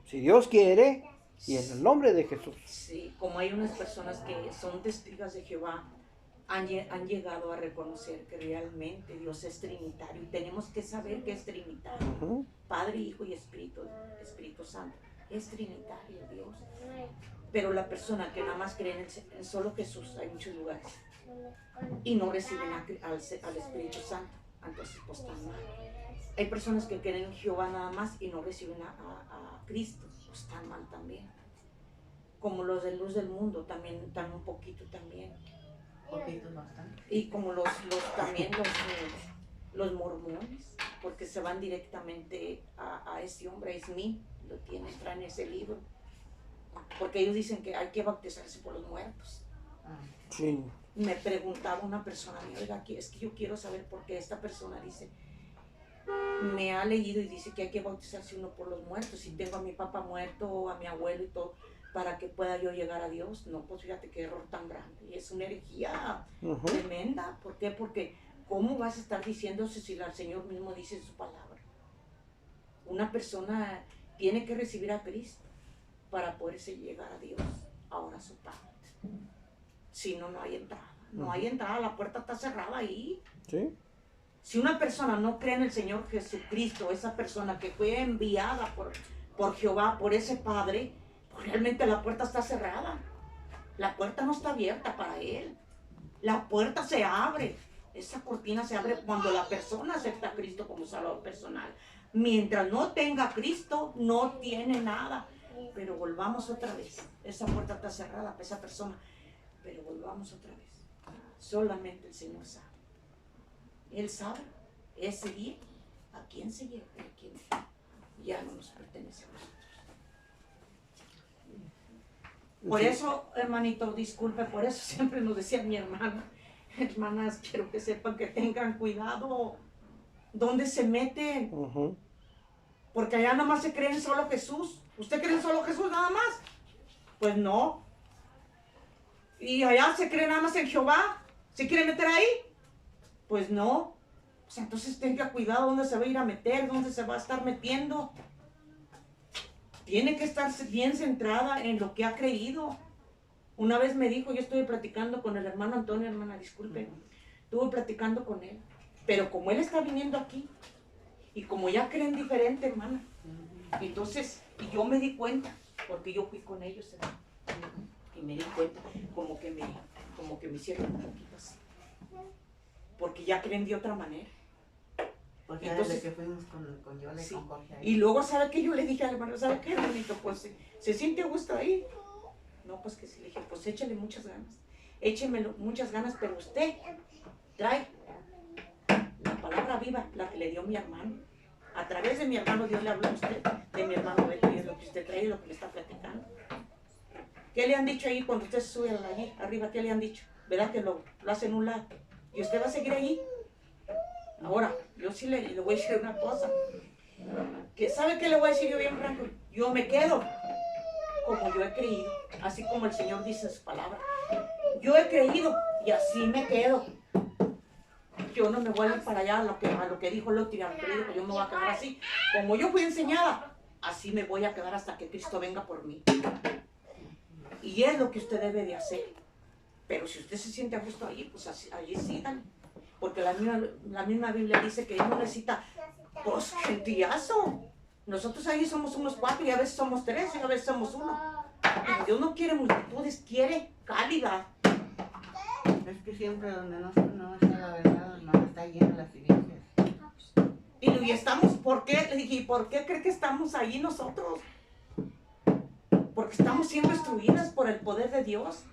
Speaker 1: si Dios quiere, y en el nombre de Jesús.
Speaker 3: Sí, como hay unas personas que son testigos de Jehová, han llegado a reconocer que realmente Dios es trinitario y tenemos que saber que es trinitario. Padre, Hijo y Espíritu Santo. Es trinitario Dios. Pero la persona que nada más cree en solo Jesús, hay muchos lugares, y no reciben al Espíritu Santo, entonces pues están mal. Hay personas que creen en Jehová nada más y no reciben a Cristo, pues están mal también. Como los de Luz del Mundo también están un poquito también.
Speaker 4: Poquitos bastante.
Speaker 3: Y como también los mormones, porque se van directamente a ese hombre, es mí, lo tienen, traen ese libro. Porque ellos dicen que hay que bautizarse por los muertos.
Speaker 1: Sí.
Speaker 3: Me preguntaba una persona, oiga, es que yo quiero saber por qué esta persona dice, me ha leído y dice que hay que bautizarse uno por los muertos. Si tengo a mi papá muerto, a mi abuelo y todo, para que pueda yo llegar a Dios. No, pues fíjate qué error tan grande. Y es una herejía tremenda. ¿Por qué? Porque ¿cómo vas a estar diciéndose si el Señor mismo dice su palabra? Una persona tiene que recibir a Cristo para poderse llegar a Dios, ahora su Padre. Si no, no hay entrada. No hay entrada, la puerta está cerrada ahí.
Speaker 1: ¿Sí?
Speaker 3: Si una persona no cree en el Señor Jesucristo, esa persona que fue enviada por Jehová, por ese Padre, pues realmente la puerta está cerrada. La puerta no está abierta para Él. La puerta se abre. Esa cortina se abre cuando la persona acepta a Cristo como Salvador personal. Mientras no tenga a Cristo, no tiene nada. Pero volvamos otra vez. Esa puerta está cerrada para esa persona. Pero volvamos otra vez. Solamente el Señor sabe. Él sabe ese día a quién se lleva y a quién ya no nos pertenece a nosotros. Por eso, hermanito, disculpe, por eso siempre nos decía mi hermana, hermanas, quiero que sepan que tengan cuidado dónde se meten. Porque allá nada más se cree en solo Jesús. ¿Usted cree en solo Jesús nada más? Pues no. ¿Y allá se cree nada más en Jehová? ¿Se quiere meter ahí? Pues no. Pues entonces tenga cuidado dónde se va a ir a meter, dónde se va a estar metiendo. Tiene que estar bien centrada en lo que ha creído. Una vez me dijo, yo estuve platicando con el hermano Antonio, hermana, disculpe, estuve platicando con él, pero como él está viniendo aquí, y como ya creen diferente, hermana, entonces, y yo me di cuenta, porque yo fui con ellos, hermana, y me di cuenta, como que me hicieron un poquito así, porque ya creen de otra manera.
Speaker 4: Porque
Speaker 3: entonces,
Speaker 4: desde que fuimos con Yola y con Jorge ahí.
Speaker 3: Y luego, ¿sabe qué? Yo le dije al hermano, ¿sabe qué, hermanito? Pues, ¿se siente a gusto ahí? No, pues que sí, le dije, pues échale muchas ganas. Échemelo muchas ganas, pero usted trae la palabra viva, la que le dio mi hermano. A través de mi hermano Dios le habló a usted, de mi hermano Beto, y es lo que usted trae y lo que le está platicando. ¿Qué le han dicho ahí cuando usted se sube allí arriba? ¿Qué le han dicho? ¿Verdad que lo hace en un lado? ¿Y usted va a seguir allí? Ahora, yo sí le voy a decir una cosa. Que ¿sabe qué le voy a decir yo bien franco? Yo me quedo como yo he creído, así como el Señor dice en su palabra. Yo he creído y así me quedo. Yo no me voy a ir para allá a lo que dijo Lot y a lo que le dijo, yo me voy a quedar así. Como yo fui enseñada, así me voy a quedar hasta que Cristo venga por mí. Y es lo que usted debe de hacer. Pero si usted se siente a gusto allí, pues así, allí síganle. Porque la misma Biblia dice que uno necesita, pues, gentillazo. Nosotros ahí somos unos 4 y a veces somos 3 y a veces somos 1. Pero Dios no quiere multitudes, quiere calidad.
Speaker 4: Es que siempre donde no está la verdad, no está lleno las iglesias.
Speaker 3: Y estamos, ¿por qué? Le dije, ¿por qué cree que estamos ahí nosotros? Porque estamos siendo instruidas por el poder de Dios.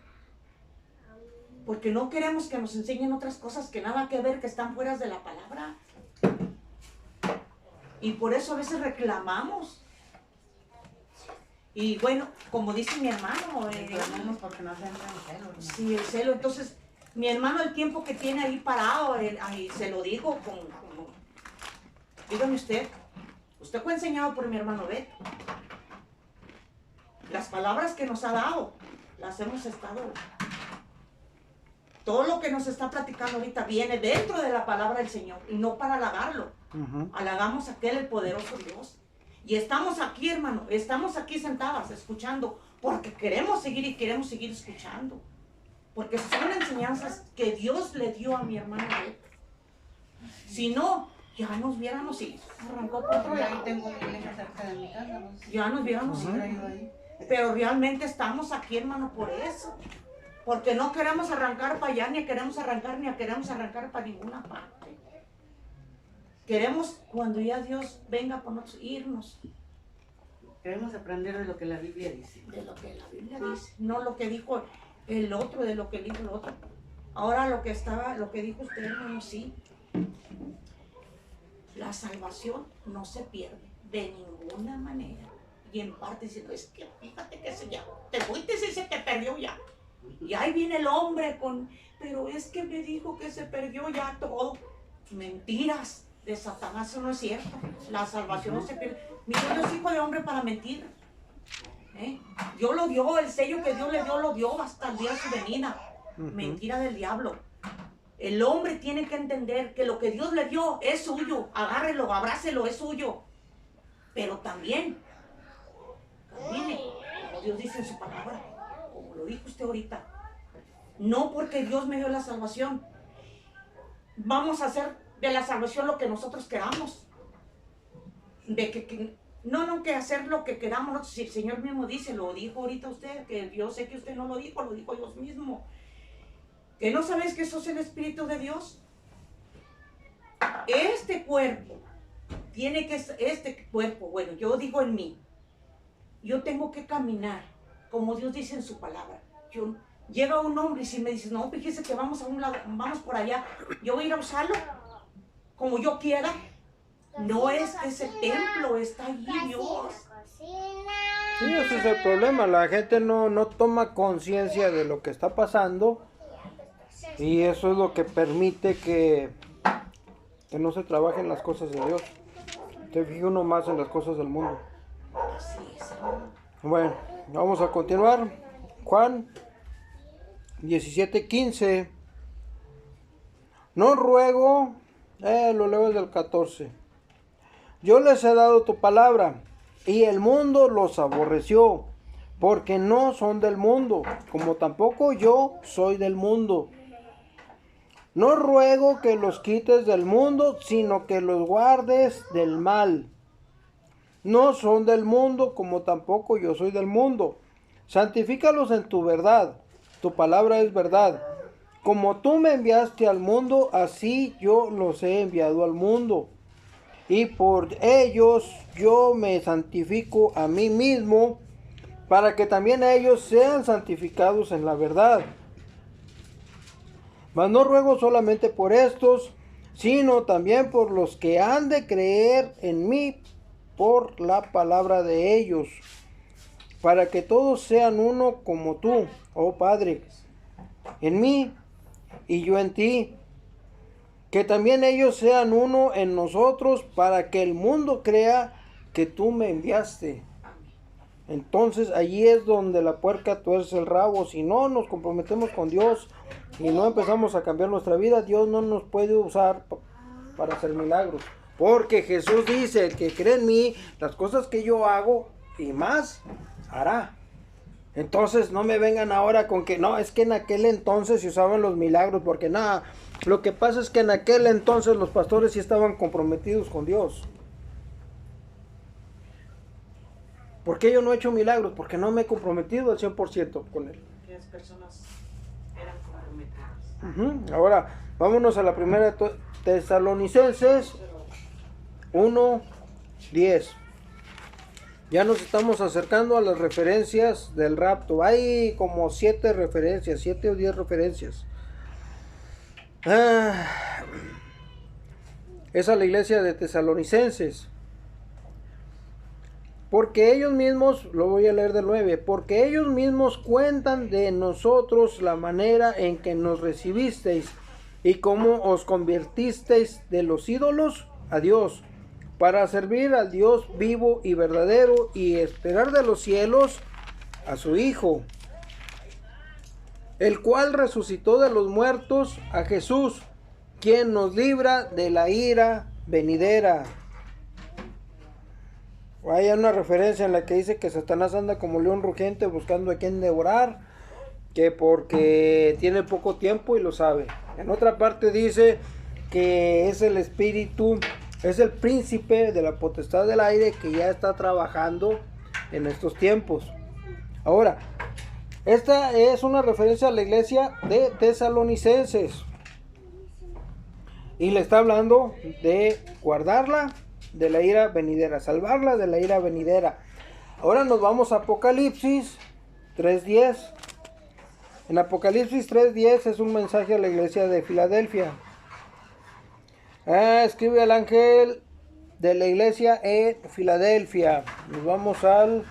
Speaker 3: Porque no queremos que nos enseñen otras cosas que nada que ver, que están fuera de la palabra. Y por eso a veces reclamamos. Y bueno, como dice mi hermano,
Speaker 4: Reclamamos porque nos entra el celo. ¿No?
Speaker 3: Sí, el celo. Entonces, mi hermano, el tiempo que tiene ahí parado, ahí se lo digo como dígame usted fue enseñado por mi hermano Beto. Las palabras que nos ha dado, las hemos estado. Todo lo que nos está platicando ahorita viene dentro de la palabra del Señor y no para halagarlo. Halagamos a aquel, el poderoso Dios. Y estamos aquí, hermano, estamos aquí sentadas escuchando porque queremos seguir y queremos seguir escuchando. Porque son enseñanzas que Dios le dio a mi hermano Beto. Si no, ya nos viéramos y arrancó por otro lado.
Speaker 4: Ahí tengo una iglesia cerca de mi casa.
Speaker 3: Ya nos viéramos
Speaker 4: ido ahí.
Speaker 3: Pero realmente estamos aquí, hermano, por eso. Porque no queremos arrancar para allá, ni queremos arrancar para ninguna parte. Queremos, cuando ya Dios venga por nosotros, irnos.
Speaker 4: Queremos aprender de lo que la Biblia dice.
Speaker 3: De lo que la Biblia dice, no lo que dijo el otro, de lo que dijo el otro. Ahora lo que dijo usted, hermano, sí. La salvación no se pierde de ninguna manera. Y en parte diciendo, es que fíjate que se ya, te fuiste y se te perdió ya. Y ahí viene el hombre pero es que me dijo que se perdió ya todo. Mentiras de Satanás, eso no es cierto. La salvación no se pierde. Mi Dios no es hijo de hombre para mentir. Dios lo dio, el sello que Dios le dio, lo dio hasta el día de su venida. Mentira del diablo. El hombre tiene que entender que lo que Dios le dio es suyo. Agárrelo, abrácelo, es suyo. Pero también, camine, como Dios dice en su palabra, como lo dijo usted ahorita. No porque Dios me dio la salvación, vamos a hacer de la salvación lo que nosotros queramos. No que hacer lo que queramos. Si el Señor mismo dice, lo dijo ahorita usted, que yo sé que usted no lo dijo Dios mismo. ¿Que no sabes que sos el Espíritu de Dios? Este cuerpo, bueno, yo digo en mí, yo tengo que caminar, como Dios dice en su palabra. Llega un hombre y si me dice, no, fíjese que vamos a un lado, vamos por allá, yo voy a ir a usarlo. como yo quiera. No es ese templo, está allí Dios.
Speaker 1: Sí, ese es el problema. La gente no toma conciencia de lo que está pasando. Y eso es lo que permite que no se trabaje en las cosas de Dios. Se fija uno más en las cosas del mundo.
Speaker 3: Así es, hermano.
Speaker 1: Bueno, vamos a continuar. Juan 17:15. No ruego, lo leo desde el 14. Yo les he dado tu palabra, y el mundo los aborreció, porque no son del mundo, como tampoco yo soy del mundo. No ruego que los quites del mundo, sino que los guardes del mal. No son del mundo, como tampoco yo soy del mundo. Santifícalos en tu verdad. Tu palabra es verdad. Como tú me enviaste al mundo, así yo los he enviado al mundo. Y por ellos yo me santifico a mí mismo, para que también ellos sean santificados en la verdad. Mas no ruego solamente por estos, sino también por los que han de creer en mí por la palabra de ellos, para que todos sean uno como tú, oh Padre, en mí y yo en ti, que también ellos sean uno en nosotros, para que el mundo crea que tú me enviaste. Entonces allí es donde la puerca tuerce el rabo. Si no nos comprometemos con Dios y no empezamos a cambiar nuestra vida, Dios no nos puede usar para hacer milagros. Porque Jesús dice, el que cree en mí, las cosas que yo hago y más hará. Entonces no me vengan ahora con que no, es que en aquel entonces se usaban los milagros, porque nada, lo que pasa es que en aquel entonces los pastores sí estaban comprometidos con Dios. ¿Por qué yo no he hecho milagros? Porque no me he comprometido al 100% con Él.
Speaker 3: Las personas eran comprometidas.
Speaker 1: Ahora, vámonos a la primera Tesalonicenses 1:10. Ya nos estamos acercando a las referencias del rapto. Hay como 7 referencias, 7 o 10 referencias. Es a la iglesia de Tesalonicenses. Porque ellos mismos, lo voy a leer del 9, porque ellos mismos cuentan de nosotros la manera en que nos recibisteis y cómo os convertisteis de los ídolos a Dios, para servir al Dios vivo y verdadero y esperar de los cielos a su Hijo, el cual resucitó de los muertos, a Jesús, quien nos libra de la ira venidera. Hay una referencia en la que dice que Satanás anda como león rugiente buscando a quien devorar, que porque tiene poco tiempo y lo sabe. En otra parte dice que es el espíritu, es el príncipe de la potestad del aire que ya está trabajando en estos tiempos. Ahora, esta es una referencia a la iglesia de Tesalonicenses y le está hablando de guardarla de la ira venidera, salvarla de la ira venidera. Ahora nos vamos a Apocalipsis 3:10. En Apocalipsis 3:10 es un mensaje a la iglesia de Filadelfia. Escribe el ángel de la iglesia en Filadelfia. Nos vamos al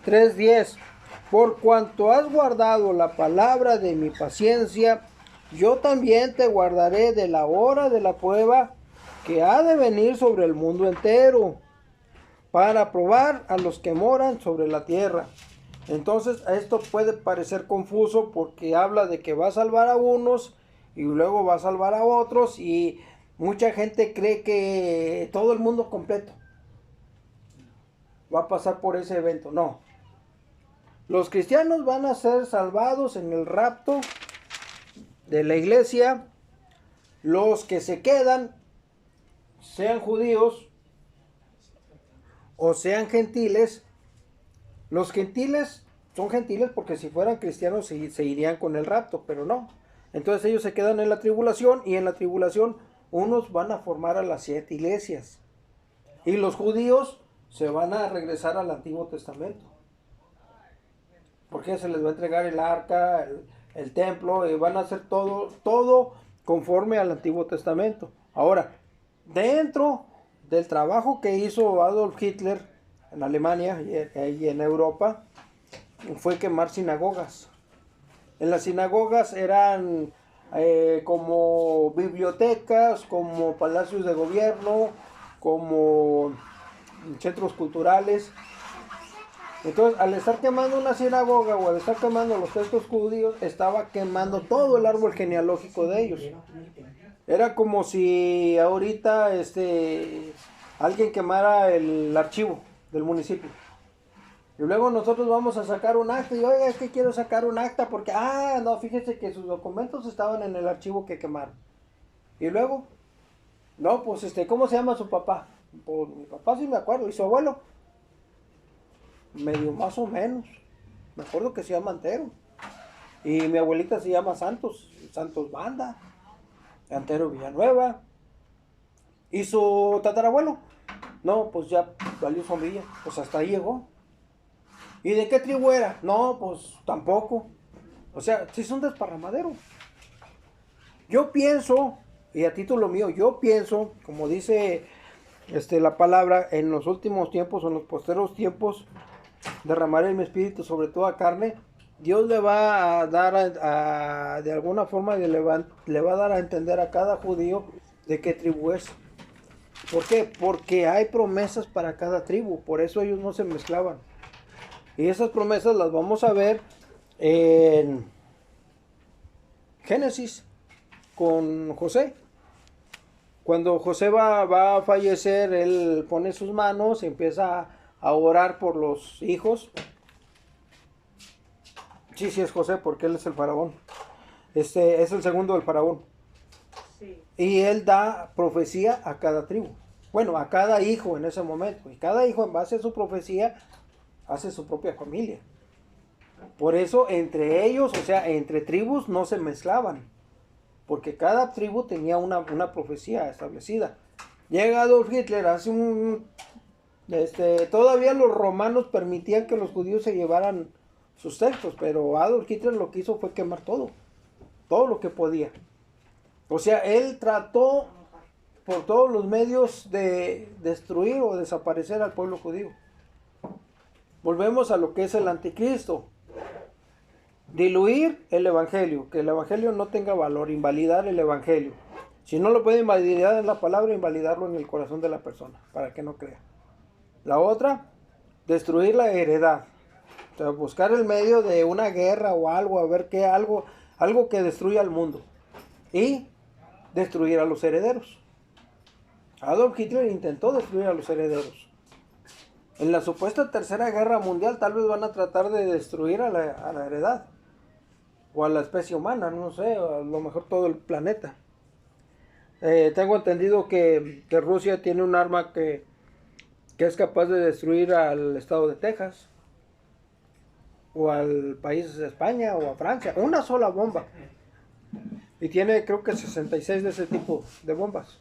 Speaker 1: 3:10. Por cuanto has guardado la palabra de mi paciencia, yo también te guardaré de la hora de la prueba que ha de venir sobre el mundo entero, para probar a los que moran sobre la tierra. Entonces esto puede parecer confuso porque habla de que va a salvar a unos y luego va a salvar a otros, y mucha gente cree que todo el mundo completo va a pasar por ese evento. No, los cristianos van a ser salvados en el rapto de la iglesia. Los que se quedan, sean judíos o sean gentiles. Los gentiles son gentiles porque si fueran cristianos se irían con el rapto, pero no. Entonces ellos se quedan en la tribulación, y en la tribulación unos van a formar a las 7 iglesias y los judíos se van a regresar al Antiguo Testamento, porque se les va a entregar el arca, el templo, y van a hacer todo conforme al Antiguo Testamento. Ahora, dentro del trabajo que hizo Adolf Hitler en Alemania y en Europa, fue quemar sinagogas. En las sinagogas eran como bibliotecas, como palacios de gobierno, como centros culturales. Entonces, al estar quemando una sinagoga o al estar quemando los textos judíos, estaba quemando todo el árbol genealógico de ellos. Era como si ahorita alguien quemara el archivo del municipio. Y luego nosotros vamos a sacar un acta y oiga, es que quiero sacar un acta porque, no, fíjese que sus documentos estaban en el archivo que quemaron. Y luego, no, pues ¿cómo se llama su papá? Pues mi papá sí me acuerdo, y su abuelo. Medio más o menos. Me acuerdo que se llama Antero. Y mi abuelita se llama Santos Banda. Antero Villanueva. Y su tatarabuelo. No, pues ya valió sombrilla. Pues hasta ahí llegó. ¿Y de qué tribu era? No, pues tampoco. O sea, sí es un desparramadero. Yo pienso, y a título mío, yo pienso, como dice la palabra, en los últimos tiempos o en los posteros tiempos, derramaré mi espíritu sobre toda carne. Dios le va a dar de alguna forma le va a dar a entender a cada judío de qué tribu es. ¿Por qué? Porque hay promesas para cada tribu, por eso ellos no se mezclaban. Y esas promesas las vamos a ver en Génesis con José. Cuando José va a fallecer, él pone sus manos y empieza a orar por los hijos. Sí es José, porque él es el faraón. Es el segundo del faraón. Sí. Y él da profecía a cada tribu. Bueno, a cada hijo en ese momento. Y cada hijo, en base a su profecía, hace su propia familia. Por eso, entre ellos, o sea, entre tribus no se mezclaban. Porque cada tribu tenía una profecía establecida. Llega Adolf Hitler, hace todavía los romanos permitían que los judíos se llevaran sus textos, pero Adolf Hitler lo que hizo fue quemar todo lo que podía. O sea, él trató por todos los medios de destruir o desaparecer al pueblo judío. Volvemos a lo que es el anticristo. Diluir el evangelio, que el evangelio no tenga valor, invalidar el evangelio. Si no lo puede invalidar en la palabra, invalidarlo en el corazón de la persona, para que no crea. La otra, destruir la heredad. O sea, buscar el medio de una guerra o algo, a ver qué, algo que destruya al mundo. Y destruir a los herederos. Adolf Hitler intentó destruir a los herederos. En la supuesta tercera guerra mundial tal vez van a tratar de destruir a la heredad. O a la especie humana, no sé, a lo mejor todo el planeta. Tengo entendido que Rusia tiene un arma que es capaz de destruir al estado de Texas. O al país de España o a Francia. Una sola bomba. Y tiene creo que 66 de ese tipo de bombas.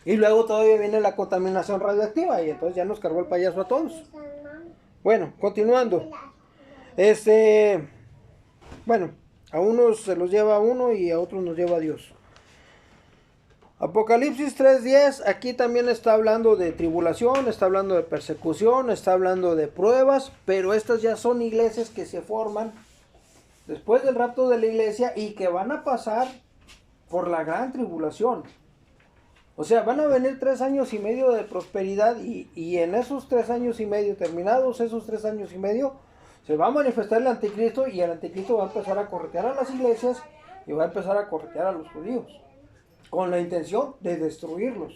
Speaker 1: Y luego todavía viene la contaminación radioactiva. Y entonces ya nos cargó el payaso a todos. Bueno, continuando. Bueno, a unos se los lleva a uno y a otros nos lleva a Dios. Apocalipsis 3:10, aquí también está hablando de tribulación, está hablando de persecución, está hablando de pruebas, pero estas ya son iglesias que se forman después del rapto de la iglesia y que van a pasar por la gran tribulación. O sea, van a venir 3 años y medio de prosperidad y en esos 3 años y medio, terminados esos 3 años y medio, se va a manifestar el anticristo y el anticristo va a empezar a corretear a las iglesias y va a empezar a corretear a los judíos. Con la intención de destruirlos.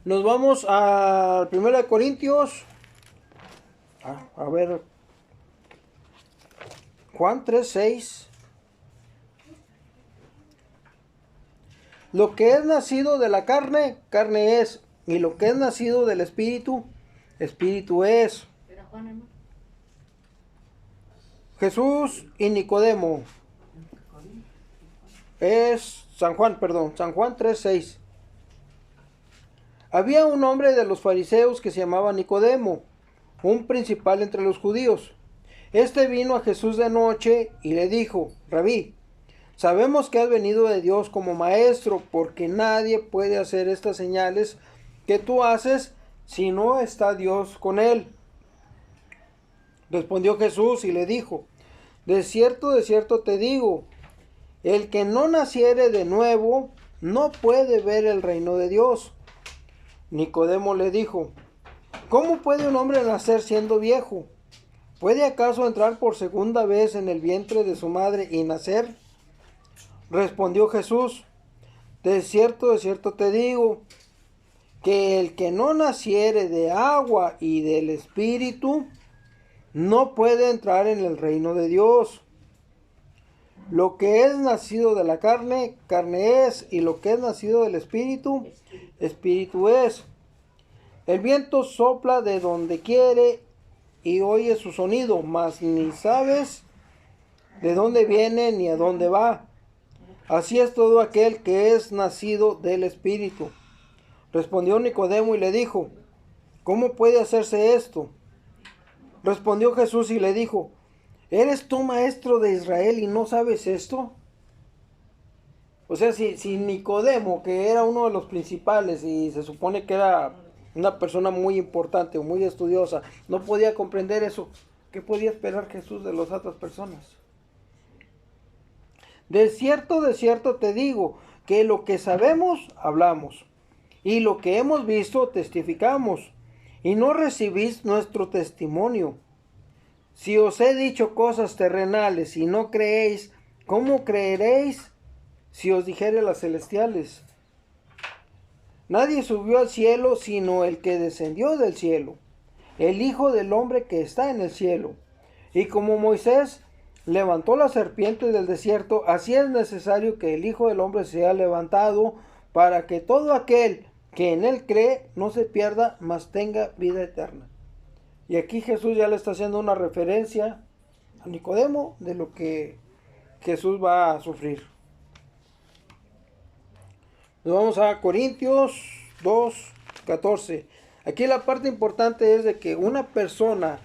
Speaker 1: Nos vamos a 1 Corintios. A ver. Juan 3:6. Lo que es nacido de la carne, carne es. Y lo que es nacido del espíritu, espíritu es. Jesús y Nicodemo. Es San Juan 3:6. Había un hombre de los fariseos que se llamaba Nicodemo, un principal entre los judíos. Este vino a Jesús de noche y le dijo: Rabí, sabemos que has venido de Dios como maestro, porque nadie puede hacer estas señales que tú haces si no está Dios con él. Respondió Jesús y le dijo: de cierto te digo, el que no naciere de nuevo no puede ver el reino de Dios. Nicodemo le dijo: ¿cómo puede un hombre nacer siendo viejo? ¿Puede acaso entrar por segunda vez en el vientre de su madre y nacer? Respondió Jesús: de cierto te digo, que el que no naciere de agua y del Espíritu no puede entrar en el reino de Dios. Lo que es nacido de la carne, carne es, y lo que es nacido del Espíritu, Espíritu es. El viento sopla de donde quiere y oye su sonido, mas ni sabes de dónde viene ni a dónde va. Así es todo aquel que es nacido del Espíritu. Respondió Nicodemo y le dijo: ¿cómo puede hacerse esto? Respondió Jesús y le dijo: ¿eres tú maestro de Israel y no sabes esto? O sea, si Nicodemo, que era uno de los principales y se supone que era una persona muy importante o muy estudiosa, no podía comprender eso, ¿qué podía esperar Jesús de las otras personas? De cierto te digo, que lo que sabemos, hablamos, y lo que hemos visto, testificamos, y no recibís nuestro testimonio. Si os he dicho cosas terrenales y no creéis, ¿cómo creeréis si os dijere las celestiales? Nadie subió al cielo sino el que descendió del cielo, el Hijo del Hombre que está en el cielo. Y como Moisés levantó la serpiente del desierto, así es necesario que el Hijo del Hombre sea levantado, para que todo aquel que en él cree no se pierda, mas tenga vida eterna. Y aquí Jesús ya le está haciendo una referencia a Nicodemo de lo que Jesús va a sufrir. Nos vamos a Corintios 2:14. Aquí la parte importante es de que una persona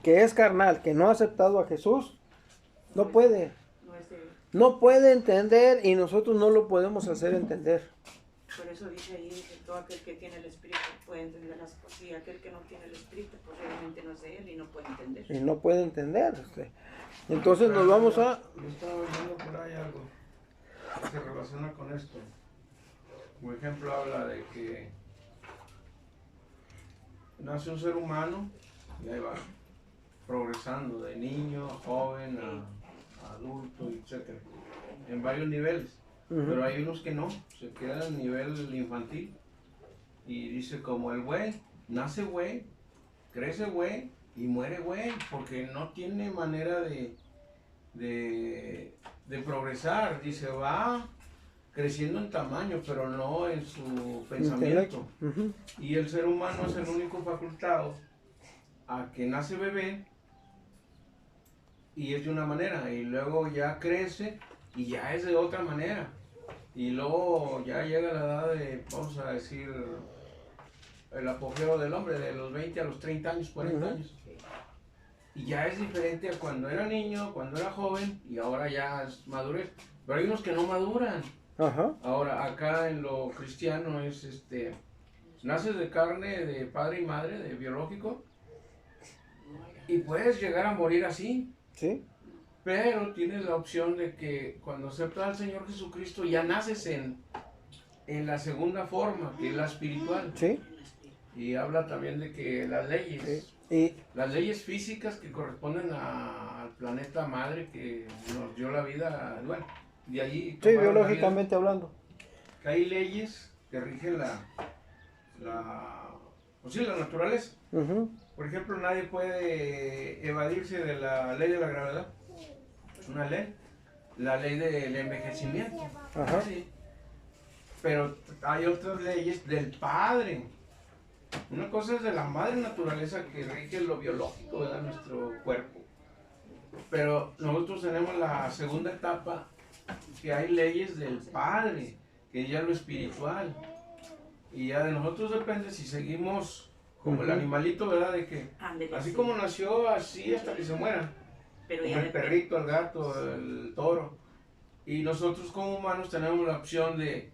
Speaker 1: que es carnal, que no ha aceptado a Jesús, no puede entender, y nosotros no lo podemos hacer entender.
Speaker 3: Por eso dice ahí que todo aquel que tiene el Espíritu puede entender las cosas, y aquel que no tiene el Espíritu pues realmente no es de él y no puede entender.
Speaker 1: Y no puede entender. Entonces nos vamos a...
Speaker 2: Yo estaba viendo por ahí algo que se relaciona con esto. Por ejemplo, habla de que nace un ser humano y ahí va progresando de niño, joven, a adulto, etc. En varios niveles. Pero hay unos que no, se quedan a nivel infantil. Y dice, como el güey, nace güey, crece güey y muere güey, porque no tiene manera de progresar. Dice, va creciendo en tamaño, pero no en su pensamiento. Y el ser humano es el único facultado a que nace bebé y es de una manera, y luego ya crece y ya es de otra manera. Y luego ya llega la edad de, vamos a decir, el apogeo del hombre, de los 20 a los 30 años, 40 años. Y ya es diferente a cuando era niño, cuando era joven, y ahora ya es madurez. Pero hay unos que no maduran. Ahora, acá en lo cristiano es, naces de carne, de padre y madre, de biológico, y puedes llegar a morir así.
Speaker 1: Sí.
Speaker 2: Pero tienes la opción de que cuando aceptas al Señor Jesucristo ya naces en la segunda forma, que es la espiritual.
Speaker 1: Sí.
Speaker 2: Y habla también de que las leyes, las leyes físicas que corresponden al planeta madre que nos dio la vida, bueno, de allí.
Speaker 1: Sí, biológicamente hablando.
Speaker 2: Que hay leyes que rigen la naturaleza. Por ejemplo, nadie puede evadirse de la ley de la gravedad. Una ley, la ley del envejecimiento. Sí. Pero hay otras leyes del padre. Una cosa es de la madre naturaleza que rige lo biológico de nuestro cuerpo. Pero nosotros tenemos la segunda etapa, que hay leyes del padre, que es ya lo espiritual. Y ya de nosotros depende si seguimos como el animalito, ¿verdad? De que
Speaker 3: Ándele,
Speaker 2: así
Speaker 3: sí.
Speaker 2: como nació, así hasta que se muera.
Speaker 3: Pero
Speaker 2: Como
Speaker 3: ya
Speaker 2: el
Speaker 3: depende.
Speaker 2: perrito, el gato, el toro. Y nosotros como humanos tenemos la opción de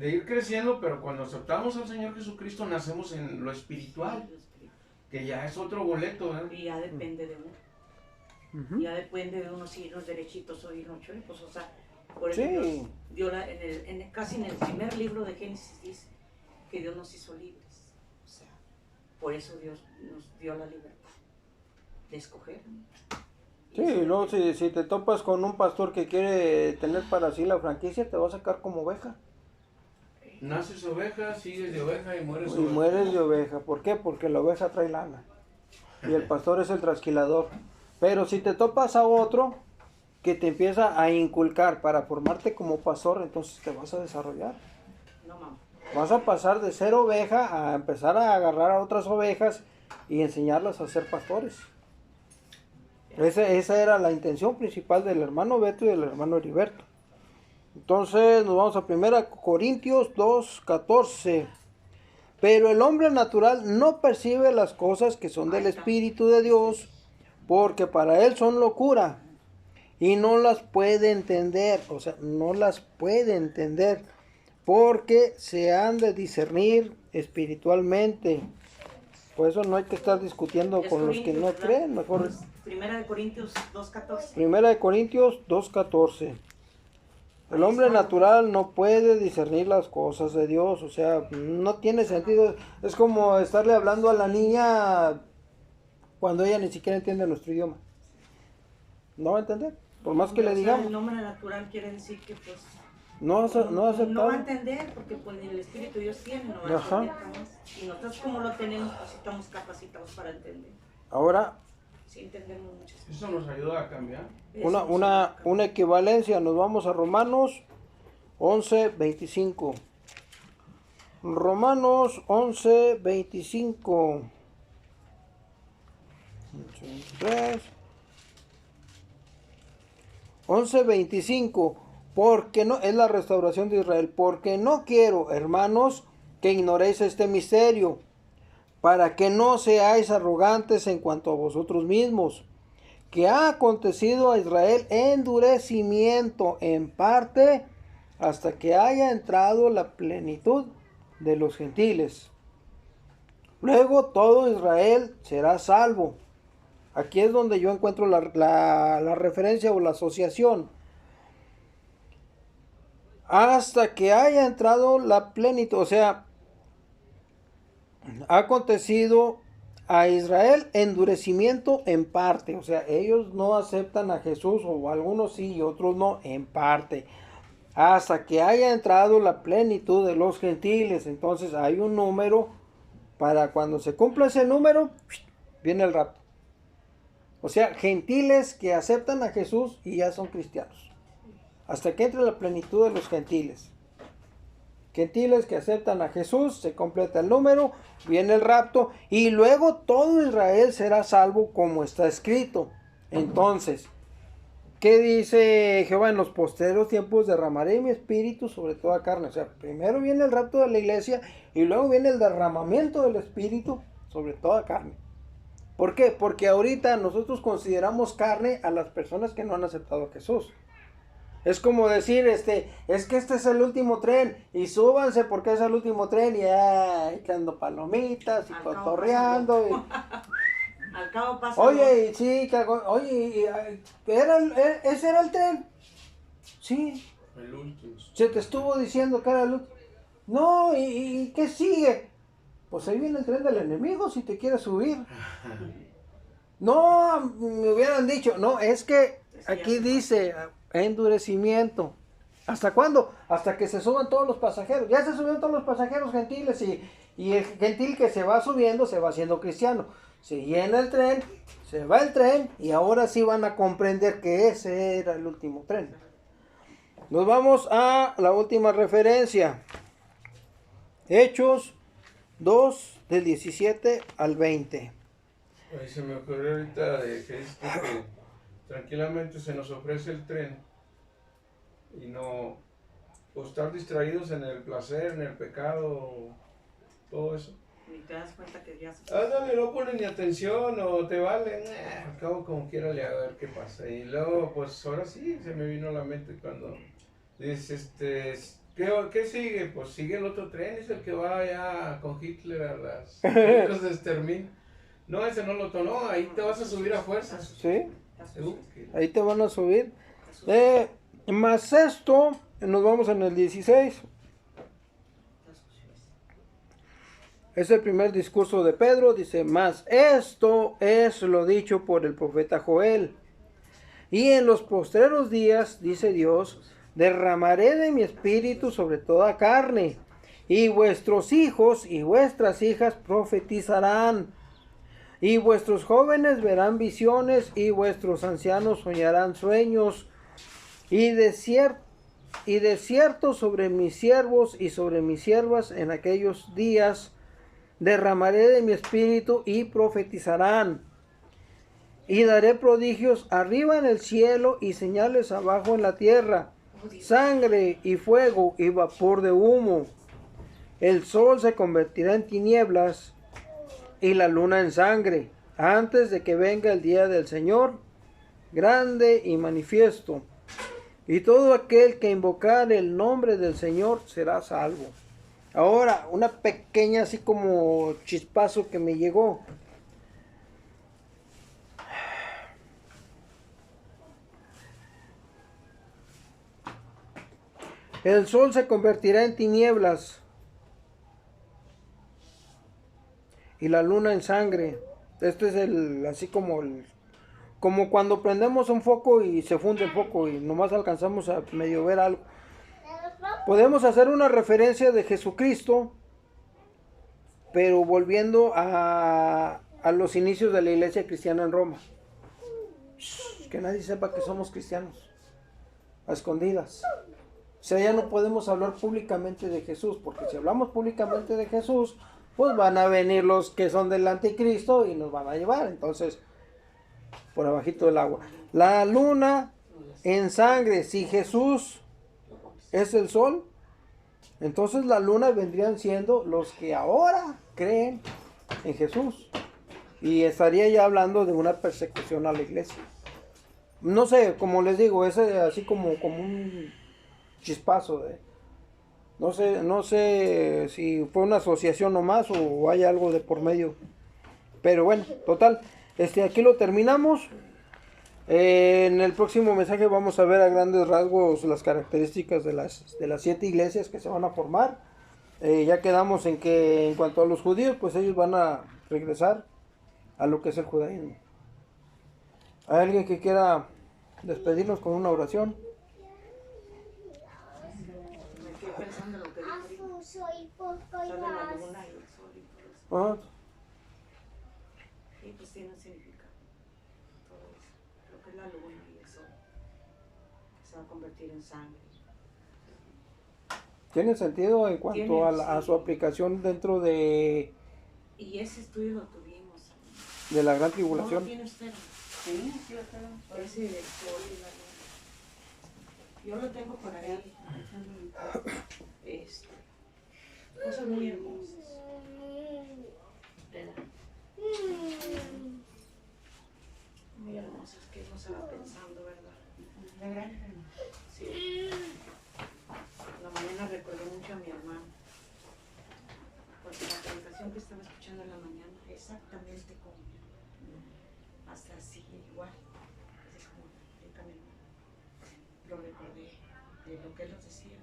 Speaker 2: ir creciendo, pero cuando aceptamos al Señor Jesucristo nacemos en lo espiritual, que ya es otro boleto, ¿verdad?
Speaker 3: Y ya depende de uno.
Speaker 1: Ujú.
Speaker 3: Ya depende de uno si irnos derechitos o irnos chuecos. O sea, por eso
Speaker 1: Sí.
Speaker 3: Dios dio casi en el primer libro de Génesis dice que Dios nos hizo libres. O sea, por eso Dios nos dio la libertad de escoger.
Speaker 1: Sí, y luego si te topas con un pastor que quiere tener para sí la franquicia, te va a sacar como oveja.
Speaker 2: Naces oveja, sigues de oveja y mueres
Speaker 1: Y
Speaker 2: oveja.
Speaker 1: mueres de oveja. ¿Por qué? Porque la oveja trae lana. Y el pastor es el trasquilador. Pero si te topas a otro que te empieza a inculcar para formarte como pastor, entonces te vas a desarrollar.
Speaker 3: No, mamá.
Speaker 1: Vas a pasar de ser oveja a empezar a agarrar a otras ovejas y enseñarlas a ser pastores. Esa era la intención principal del hermano Beto y del hermano Heriberto. Entonces nos vamos a 1 Corintios 2:14. Pero el hombre natural no percibe las cosas que son del Espíritu de Dios, porque para él son locura y no las puede entender. O sea, no las puede entender porque se han de discernir espiritualmente. Por eso no hay que estar discutiendo
Speaker 3: Es
Speaker 1: con los que no
Speaker 3: Corintios,
Speaker 1: creen. Mejor
Speaker 3: ¿verdad? Primera de Corintios 2:14.
Speaker 1: 1 Corintios 2:14. El hombre natural no puede discernir las cosas de Dios, o sea, no tiene sentido. Es como estarle hablando a la niña cuando ella ni siquiera entiende nuestro idioma. No va a entender, por más que le
Speaker 3: O sea,
Speaker 1: digamos.
Speaker 3: el hombre natural quiere decir que pues
Speaker 1: No
Speaker 3: no va a
Speaker 1: aceptado.
Speaker 3: entender porque pues ni el Espíritu Dios tiene, no va a
Speaker 1: Ajá.
Speaker 3: entender jamás. Y nosotros como lo tenemos, pues estamos capacitados para entender.
Speaker 1: Ahora,
Speaker 3: Sí entendemos muchas cosas.
Speaker 2: Eso nos ayuda a cambiar.
Speaker 1: una equivalencia, nos vamos a Romanos 11:25. Romanos 11:25. 11:25, porque no es la restauración de Israel, porque no quiero, hermanos, que ignoréis este misterio, para que no seáis arrogantes en cuanto a vosotros mismos, que ha acontecido a Israel endurecimiento en parte hasta que haya entrado la plenitud de los gentiles. Luego todo Israel será salvo. Aquí es donde yo encuentro la referencia o la asociación. Hasta que haya entrado la plenitud, o sea, ha acontecido a Israel endurecimiento en parte, o sea, ellos no aceptan a Jesús, o algunos sí y otros no, en parte. Hasta que haya entrado la plenitud de los gentiles, entonces hay un número, para cuando se cumpla ese número, viene el rapto. O sea, gentiles que aceptan a Jesús y ya son cristianos. Hasta que entre la plenitud de los gentiles. Gentiles que aceptan a Jesús, se completa el número, viene el rapto y luego todo Israel será salvo como está escrito. Entonces, ¿qué dice Jehová? En los postreros tiempos derramaré mi espíritu sobre toda carne. O sea, primero viene el rapto de la iglesia y luego viene el derramamiento del espíritu sobre toda carne. ¿Por qué? Porque ahorita nosotros consideramos carne a las personas que no han aceptado a Jesús. Es como decir, es que este es el último tren y súbanse porque es el último tren y echando palomitas y
Speaker 3: Al cabo
Speaker 1: cotorreando.
Speaker 3: Al cabo pasa.
Speaker 1: Oye, sí, ¿ese era el tren? Sí.
Speaker 2: El último.
Speaker 1: Se te estuvo diciendo que era el último. No, ¿y qué sigue? Pues ahí viene el tren del enemigo si te quieres subir. No, me hubieran dicho, no, es que aquí dice endurecimiento. ¿Hasta cuándo? Hasta que se suban todos los pasajeros. Ya se subieron todos los pasajeros gentiles y el gentil que se va subiendo se va haciendo cristiano. Se llena el tren, se va el tren y ahora sí van a comprender que ese era el último tren. Nos vamos a la última referencia. Hechos 2 del 17 al 20.
Speaker 2: Ahí se me ocurrió ahorita de que tranquilamente se nos ofrece el tren y no estar distraídos en el placer, en el pecado, todo eso.
Speaker 3: Ni te das cuenta que ya se...
Speaker 2: Ándale, no ponen ni atención o te vale. Al cabo como quiera le hago a ver qué pasa. Y luego, pues ahora sí, se me vino a la mente cuando dices, ¿qué sigue? Pues sigue el otro tren, es el que va allá con Hitler a las fábricas de exterminio. No, ese no lo tonó, ahí te vas a subir a fuerzas.
Speaker 1: ¿Sí?
Speaker 2: Que-
Speaker 1: Ahí te van a subir. Más esto, nos vamos en el 16. Es el primer discurso de Pedro, dice, mas esto es lo dicho por el profeta Joel. Y en los postreros días, dice Dios, derramaré de mi espíritu sobre toda carne, y vuestros hijos y vuestras hijas profetizarán, y vuestros jóvenes verán visiones, y vuestros ancianos soñarán sueños, y de cierto sobre mis siervos y sobre mis siervas en aquellos días derramaré de mi espíritu y profetizarán. Y daré prodigios arriba en el cielo y señales abajo en la tierra, sangre y fuego y vapor de humo. El sol se convertirá en tinieblas y la luna en sangre, antes de que venga el día del Señor, grande y manifiesto. Y todo aquel que invocar el nombre del Señor será salvo. Ahora, una pequeña así como chispazo que me llegó. El sol se convertirá en tinieblas y la luna en sangre. Este es así como cuando prendemos un foco y se funde el foco y nomás alcanzamos a medio ver algo. Podemos hacer una referencia de Jesucristo, pero volviendo a los inicios de la iglesia cristiana en Roma. Que nadie sepa que somos cristianos, a escondidas. O sea, ya no podemos hablar públicamente de Jesús, porque si hablamos públicamente de Jesús, pues van a venir los que son del anticristo y nos van a llevar. Entonces, por abajito del agua. La luna en sangre, si Jesús es el sol, entonces la luna vendrían siendo los que ahora creen en Jesús. Y estaría ya hablando de una persecución a la iglesia. No sé, como les digo, es así como un chispazo de... No sé si fue una asociación nomás o hay algo de por medio. Pero bueno, total. Aquí lo terminamos. En el próximo mensaje vamos a ver a grandes rasgos las características de las 7 iglesias que se van a formar. Ya quedamos en que en cuanto a los judíos, pues ellos van a regresar a lo que es el judaísmo. ¿Hay alguien que quiera despedirnos con una oración?
Speaker 3: Me quedé pensando en lo que dijo. Sale la luna y el sol y todo eso.
Speaker 1: Ah,
Speaker 3: Y pues tiene un significado. Todo eso. Lo que es la luna y el sol. Se va a convertir en sangre.
Speaker 1: ¿tiene sentido en cuanto a su aplicación dentro de
Speaker 3: Y ese estudio lo tuvimos.
Speaker 1: la gran
Speaker 3: ¿No
Speaker 1: tribulación?
Speaker 3: lo tiene usted?
Speaker 4: Sí, sí, lo tengo.
Speaker 3: Ese del sol y la luna. Yo lo tengo por ahí. Cosas muy hermosas. ¿Verdad? Muy hermosas que uno se va pensando, ¿verdad? Sí. En la mañana recordé mucho a mi hermano. Porque la predicación que estaba escuchando en la mañana, exactamente como mi hermano. Hasta así, igual. Así como ahorita mi hermano. Lo recordé de lo que él nos decía.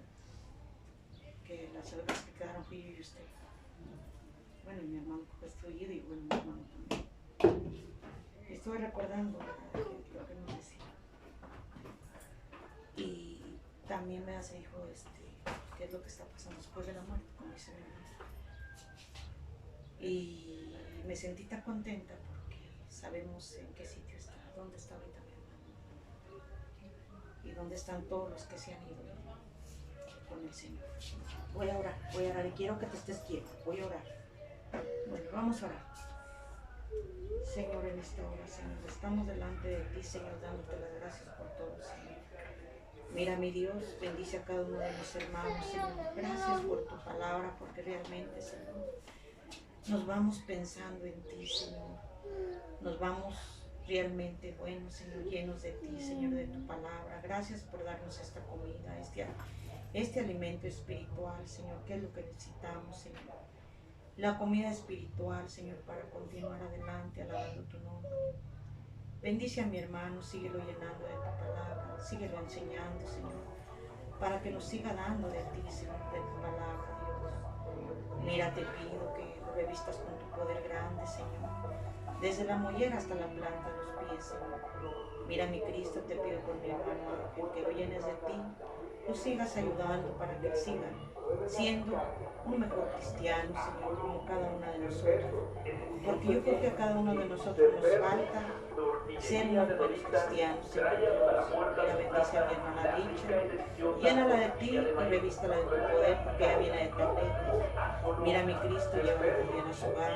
Speaker 3: Que las ovejas que quedaron fui yo y usted. Bueno, y mi hermano fue destruido y bueno, mi hermano también. Estuve recordando lo que nos decía. Y también me hace hijo qué es lo que está pasando después de la muerte, como dice mi hermano. Y me sentí tan contenta porque sabemos en qué sitio está, dónde está ahorita mi hermano. Y dónde están todos los que se han ido con el Señor. Voy a orar y quiero que te estés quieto, voy a orar. Bueno, vamos a orar. Señor, en esta hora, Señor, estamos delante de ti, Señor, dándote las gracias por todo, Señor. Mira, mi Dios, bendice a cada uno de mis hermanos, Señor. Gracias por tu palabra, porque realmente, Señor, nos vamos pensando en ti, Señor. Nos vamos realmente buenos, Señor, llenos de ti, Señor, de tu palabra. Gracias por darnos esta comida, este alimento espiritual, Señor, que es lo que necesitamos, Señor. La comida espiritual, Señor, para continuar adelante, alabando tu nombre. Bendice a mi hermano, síguelo llenando de tu palabra, síguelo enseñando, Señor, para que nos siga dando de ti, Señor, de tu palabra, Dios. Mira, te pido que lo revistas con tu poder grande, Señor, desde la mollera hasta la planta de los pies, Señor. Mira, mi Cristo, te pido por mi hermano Ángel, que lo llenes de ti, lo sigas ayudando para que él siga siendo un mejor cristiano, Señor, como cada una de nosotros. Porque yo creo que a cada uno de nosotros nos falta ser unos buenos cristianos, Señor. Mira, bendice a mi hermana Richa, llénala de ti y revístala de tu poder, porque ella viene de tan lejos. Mira, mi Cristo, llévala también a su hogar,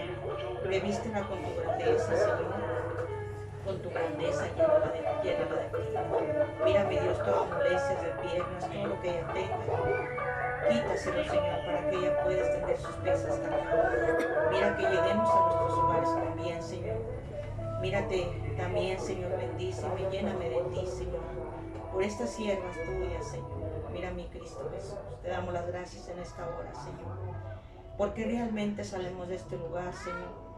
Speaker 3: revístela con tu grandeza, Señor. Con tu grandeza, llénala de ti. Mira, mi Dios, todas molestias de piernas, todo lo que ella tenga, quítaselo, Señor, para que ella pueda extender sus pies hasta acá. Mira, que lleguemos a nuestros hogares con bien, Señor. Mírate también, Señor, bendíceme, lléname de ti, Señor, por estas siervas tuyas, Señor. Mira, mi Cristo Jesús, te damos las gracias en esta hora, Señor, porque realmente salimos de este lugar, Señor,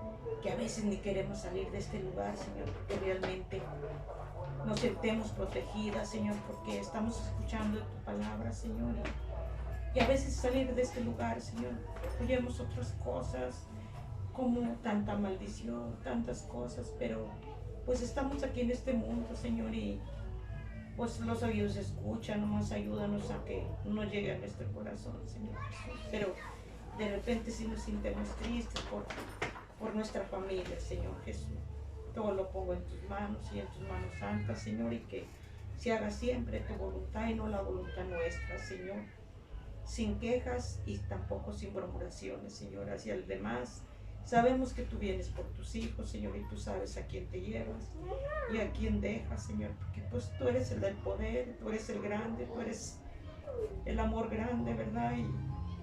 Speaker 3: que a veces ni queremos salir de este lugar, Señor, porque realmente nos sentemos protegidas, Señor, porque estamos escuchando tu palabra, Señor, y a veces salir de este lugar, Señor, oyemos otras cosas, como tanta maldición, tantas cosas, pero pues estamos aquí en este mundo, Señor, y pues los oídos escuchan, nomás ayúdanos a que no llegue a nuestro corazón, Señor Jesús, pero de repente sí nos sentimos tristes por nuestra familia, Señor Jesús. Todo lo pongo en tus manos y en tus manos santas, Señor, y que se haga siempre tu voluntad y no la voluntad nuestra, Señor, sin quejas y tampoco sin murmuraciones, Señor, hacia el demás. Sabemos que tú vienes por tus hijos, Señor, y tú sabes a quién te llevas y a quién dejas, Señor, porque pues tú eres el del poder, tú eres el grande, tú eres el amor grande, ¿verdad? Y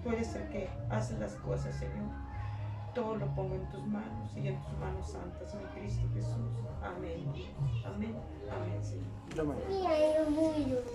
Speaker 3: tú eres el que hace las cosas, Señor. Todo lo pongo en tus manos y en tus manos santas, mi Cristo Jesús. Amén. Amén. Amén, Señor.
Speaker 1: Amén.